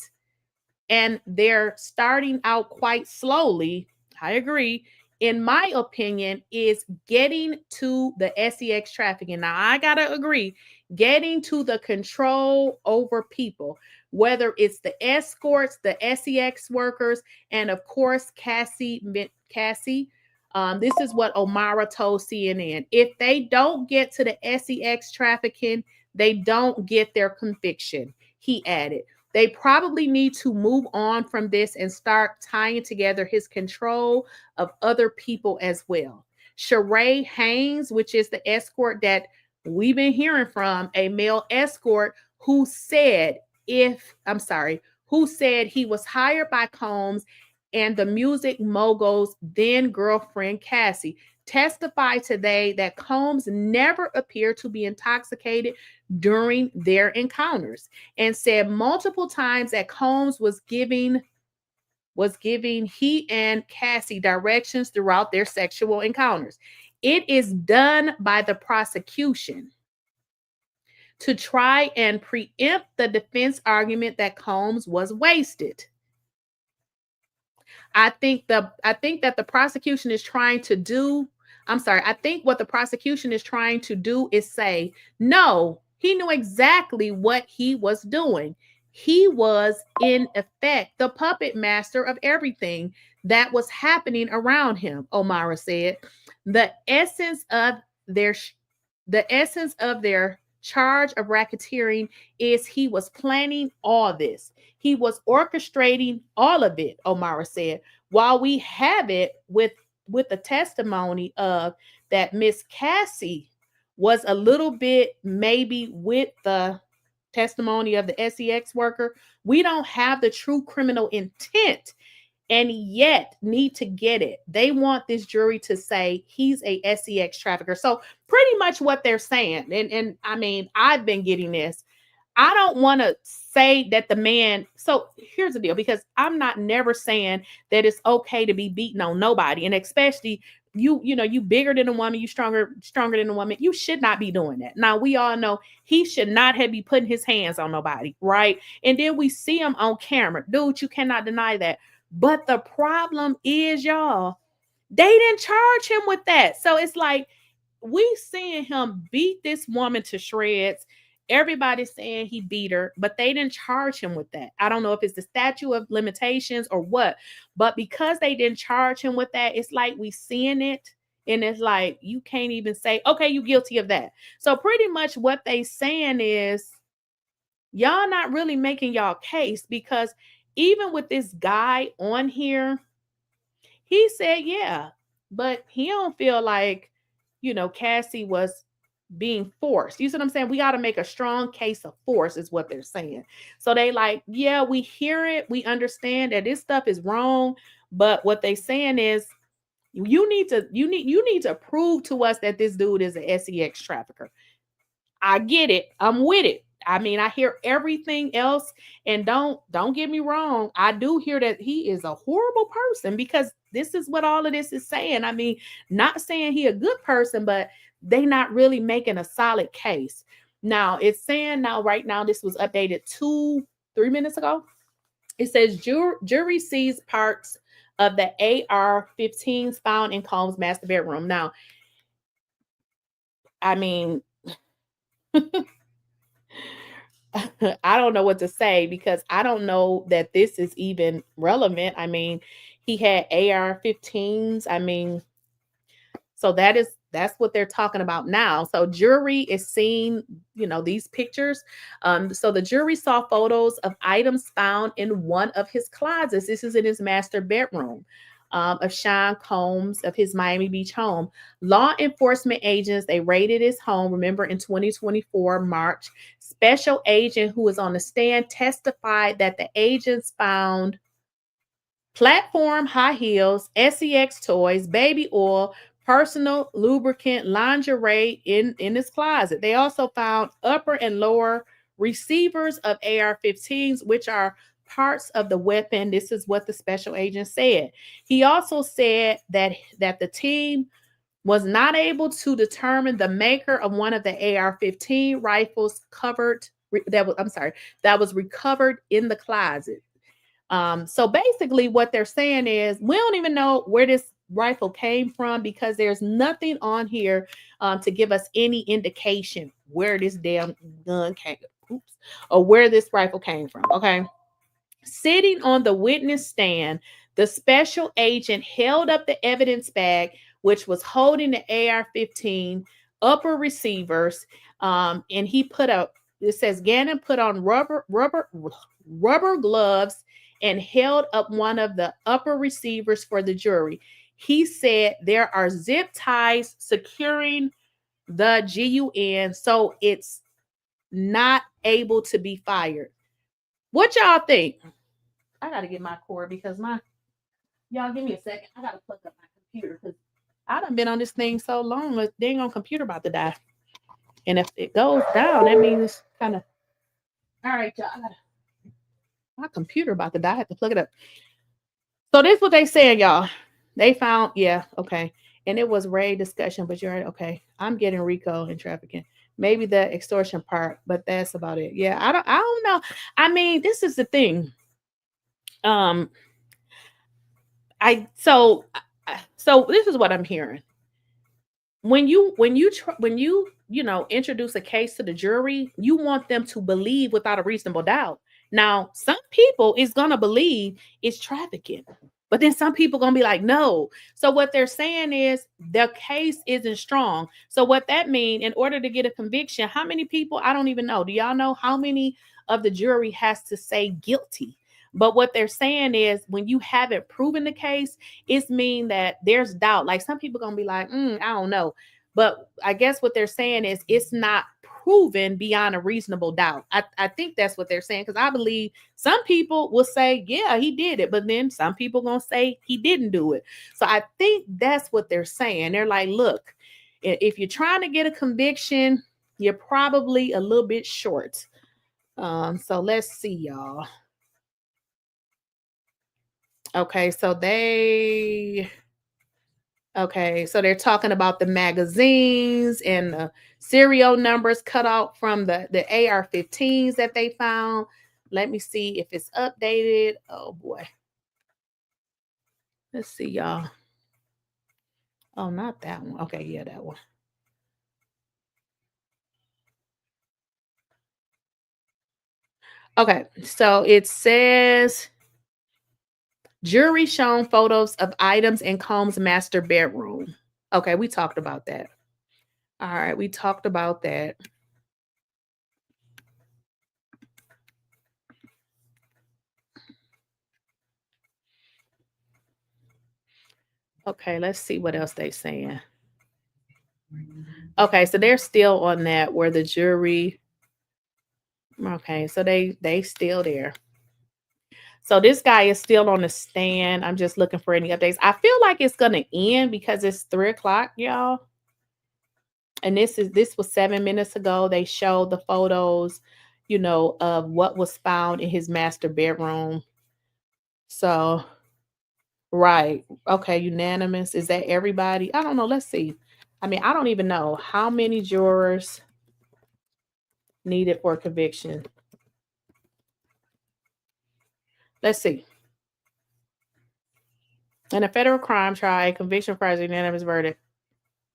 and they're starting out quite slowly, I agree, in my opinion, is getting to the SEX trafficking. Now, I gotta agree, getting to the control over people, whether it's the escorts, the SEX workers, and of course, Cassie. This is what O'Mara told CNN. If they don't get to the SEX trafficking, they don't get their conviction, he added. They probably need to move on from this and start tying together his control of other people as well. Shereé Hayes, which is the escort that we've been hearing from, a male escort who said he was hired by Combs and the music mogul's then girlfriend Cassie, testified today that Combs never appeared to be intoxicated during their encounters, and said multiple times that Combs was giving he and Cassie directions throughout their sexual encounters. It is done by the prosecution to try and preempt the defense argument that Combs was wasted. I think that the prosecution is trying to do, I think what the prosecution is trying to do is say, no, he knew exactly what he was doing. He was, in effect, the puppet master of everything that was happening around him, O'Mara said. The essence of their charge of racketeering is he was planning all this. He was orchestrating all of it, O'Mara said. While we have it with the testimony of that Miss Cassie was a little bit maybe with the testimony of the SEX worker, we don't have the true criminal intent and yet need to get it. They want this jury to say he's a SEX trafficker. So pretty much what they're saying, and I mean, I've been getting this. I don't want to say that the man, so here's the deal, because I'm not never saying that it's okay to be beating on nobody. And especially you bigger than a woman, you stronger than a woman. You should not be doing that. Now, we all know he should not have been putting his hands on nobody, right? And then we see him on camera. Dude, you cannot deny that. But the problem is, y'all, they didn't charge him with that. So it's like, we seeing him beat this woman to shreds. Everybody's saying he beat her, but they didn't charge him with that. I don't know if it's the statute of limitations or what, but because they didn't charge him with that, it's like we seeing it, and it's like you can't even say, okay, you guilty of that. So pretty much what they saying is, y'all not really making y'all case, because even with this guy on here, he said, yeah, but he don't feel like, Cassie was being forced. You see what I'm saying? We got to make a strong case of force is what they're saying. So they like, yeah, we hear it. We understand that this stuff is wrong. But what they saying is, you need to prove to us that this dude is a SEX trafficker. I get it. I'm with it. I mean, I hear everything else, and don't get me wrong. I do hear that he is a horrible person, because this is what all of this is saying. I mean, not saying he a good person, but they not really making a solid case. Now it's saying right now, this was updated 3 minutes ago. It says jury sees parts of the AR-15s found in Combs' master bedroom. Now, I mean, I don't know what to say, because I don't know that this is even relevant. I mean, he had AR-15s. I mean, so that's what they're talking about now. So jury is seeing, these pictures. So the jury saw photos of items found in one of his closets. This is in his master bedroom. of Sean Combs of his Miami Beach home. Law enforcement agents, they raided his home, remember, in 2024, March. Special agent who was on the stand testified that the agents found platform high heels, sex toys, baby oil, personal lubricant, lingerie in his closet. They also found upper and lower receivers of AR-15s, which are parts of the weapon. This is what the special agent said. He also said that the team was not able to determine the maker of one of the AR-15 rifles that was recovered in the closet. So basically what they're saying is we don't even know where this rifle came from because there's nothing on here to give us any indication where this damn gun came, or where this rifle came from. Okay. Sitting on the witness stand, the special agent held up the evidence bag, which was holding the AR-15 upper receivers, and he it says Gannon put on rubber gloves and held up one of the upper receivers for the jury. He said there are zip ties securing the gun, so it's not able to be fired. What y'all think? I gotta get my cord because y'all give me a second. I gotta plug up my computer because I done been on this thing so long. The dang on computer about to die. And if it goes down, that means it's kind of all right, y'all. My computer about to die. I have to plug it up. So this is what they saying, y'all. They found, yeah, okay. And it was raid discussion, but you're right. Okay. I'm getting RICO and trafficking. Maybe the extortion part, but that's about it. Yeah, I don't know. I mean, this is the thing. So this is what I'm hearing. When you introduce a case to the jury, you want them to believe without a reasonable doubt. Now, some people is gonna believe it's trafficking, but then some people gonna be like, no. So what they're saying is the case isn't strong. So what that means, in order to get a conviction, how many people? I don't even know. Do y'all know how many of the jury has to say guilty? But what they're saying is when you haven't proven the case, it's mean that there's doubt. Like some people gonna be like, I don't know. But I guess what they're saying is it's not proven beyond a reasonable doubt. I think that's what they're saying, because I believe some people will say, yeah, he did it, but then some people gonna say he didn't do it. So I think that's what they're saying. They're like, look, if you're trying to get a conviction, you're probably a little bit short. So let's see, y'all. Okay, so they're talking about the magazines and the serial numbers cut out from the AR-15s that they found. Let me see if it's updated. Oh boy. Let's see, y'all. Oh, not that one. Okay, yeah, that one. Okay, so it says jury shown photos of items in Combs' master bedroom. Okay, we talked about that. All right, we talked about that. Okay, let's see what else they're saying. Okay, so they're still on that where the jury. Okay, so they still there. So this guy is still on the stand. I'm just looking for any updates. I feel like it's gonna end because it's 3:00, y'all. And this was 7 minutes ago. They showed the photos, of what was found in his master bedroom. So, right. Okay, unanimous. Is that everybody? I don't know. Let's see. I mean, I don't even know how many jurors needed for conviction. Let's see. In a federal crime trial, conviction requires a unanimous verdict.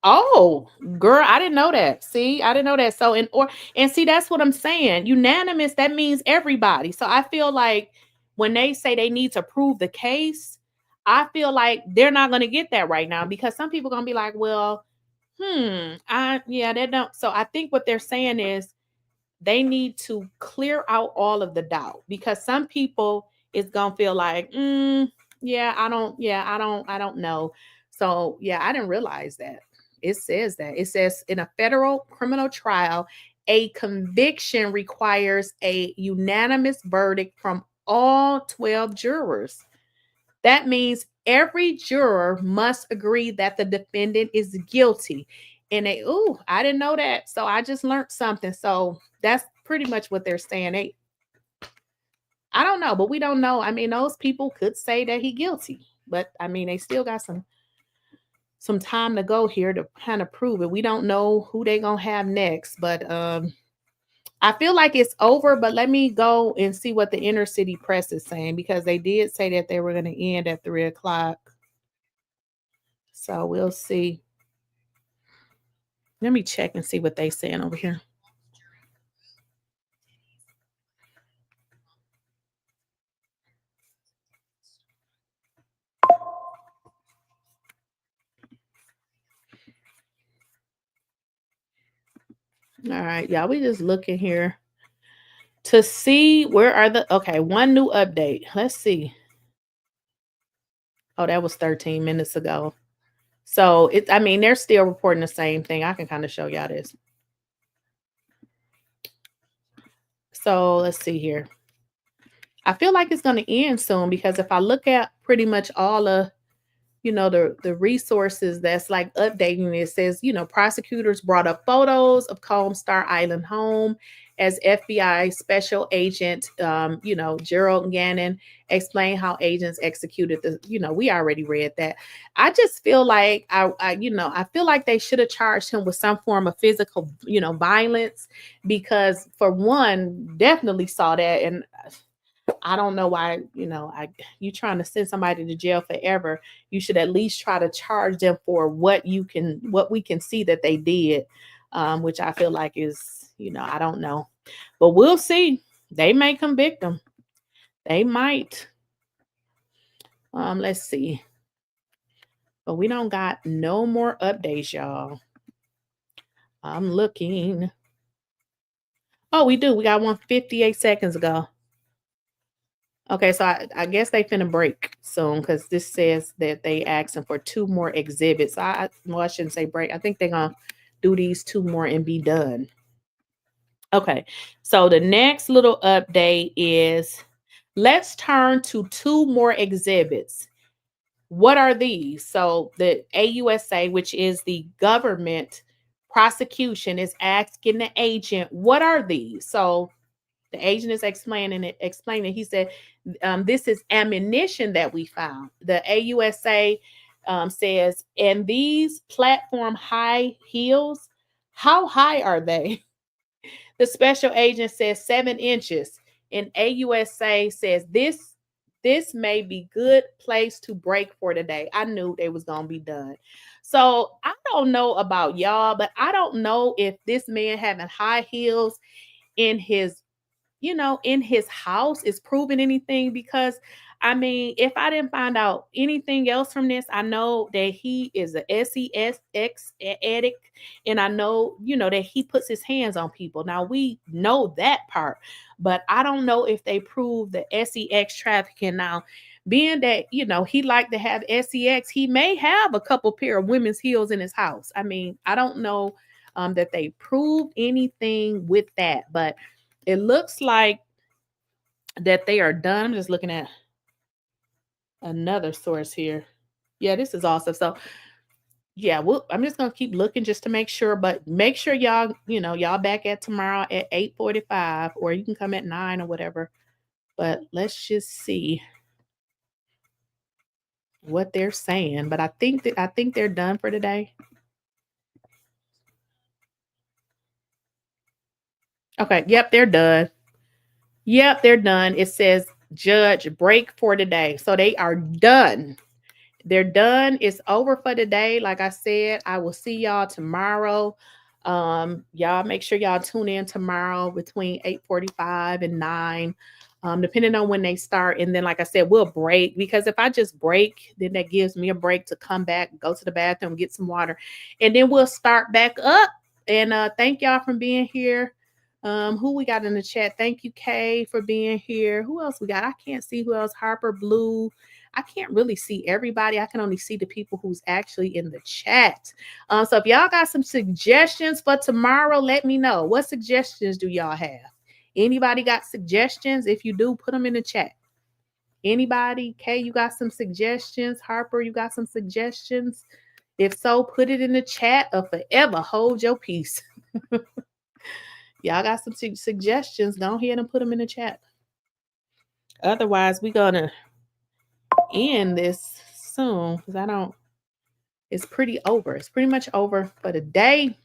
Oh, girl, I didn't know that. See, I didn't know that. So, and see, that's what I'm saying. Unanimous, that means everybody. So I feel like when they say they need to prove the case, I feel like they're not going to get that right now, because some people are going to be like, well, they don't. So I think what they're saying is they need to clear out all of the doubt, because some people is going to feel like, I don't know. So yeah, I didn't realize that. It says that. It says in a federal criminal trial, a conviction requires a unanimous verdict from all 12 jurors. That means every juror must agree that the defendant is guilty. And I didn't know that. So I just learned something. So that's pretty much what they're saying. I don't know, but we don't know. I mean, those people could say that he guilty, but I mean, they still got some time to go here to kind of prove it. We don't know who they gonna have next, but I feel like it's over. But let me go and see what the inner city press is saying, because they did say that they were gonna end at 3 o'clock. So we'll see. Let me check and see what they saying over here. All right, y'all. We just looking here to see where are the one new update. Let's see. Oh, that was 13 minutes ago. So I mean, they're still reporting the same thing. I can kind of show y'all this. So let's see here. I feel like it's going to end soon, because if I look at pretty much all of, the resources that's like updating, it says, prosecutors brought up photos of Combs Star Island home as FBI special agent, Gerald Gannon explained how agents executed we already read that. I just feel like I feel like they should have charged him with some form of physical, violence, because for one, definitely saw that. And I don't know why, you trying to send somebody to jail forever. You should at least try to charge them for what we can see that they did, which I feel like is, I don't know, but we'll see. They may convict them. They might. Let's see. But we don't got no more updates, y'all. I'm looking. Oh, we do. We got one 58 seconds ago. Okay, so I guess they finna break soon, because this says that they asking for 2 more exhibits. I shouldn't say break. I think they're gonna do these 2 more and be done. Okay, so the next little update is, let's turn to 2 more exhibits. What are these? So the AUSA, which is the government prosecution, is asking the agent, what are these? So the agent is explaining. He said, this is ammunition that we found. The AUSA says, and these platform high heels, how high are they? The special agent says 7 inches. And AUSA says, this may be good place to break for today. I knew they was going to be done. So I don't know about y'all, but I don't know if this man having high heels in his house is proving anything, because I mean, if I didn't find out anything else from this, I know that he is a SEX addict, and I know, that he puts his hands on people. Now we know that part, but I don't know if they prove the SEX trafficking. Now, being that, he like to have SEX, he may have a couple pair of women's heels in his house. I mean, I don't know that they proved anything with that, but it looks like that they are done. I'm just looking at another source here. Yeah, this is awesome. So yeah, I'm just gonna keep looking just to make sure, but make sure y'all, y'all back at tomorrow at 8:45, or you can come at 9 or whatever. But let's just see what they're saying. But I think they're done for today. Okay, yep, they're done. Yep, they're done. It says judge break for today. So they are done. They're done. It's over for today. Like I said, I will see y'all tomorrow. Y'all make sure y'all tune in tomorrow between 8:45 and 9, depending on when they start. And then, like I said, we'll break, because if I just break, then that gives me a break to come back, go to the bathroom, get some water, and then we'll start back up. And thank y'all for being here. Who we got in the chat? Thank you, Kay, for being here. Who else we got? I can't see who else. Harper Blue. I can't really see everybody. I can only see the people who's actually in the chat. So if y'all got some suggestions for tomorrow, let me know. What suggestions do y'all have? Anybody got suggestions? If you do, put them in the chat. Anybody? Kay, you got some suggestions? Harper, you got some suggestions? If so, put it in the chat or forever hold your peace. Y'all got some suggestions? Go ahead and put them in the chat. Otherwise, we're going to end this soon because it's pretty over. It's pretty much over for the day.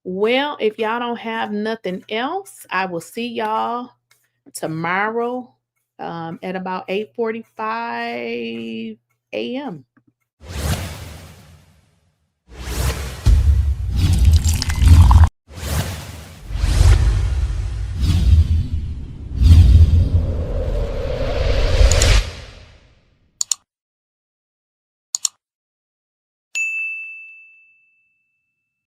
Well, if y'all don't have nothing else, I will see y'all tomorrow at about 8:45 a.m.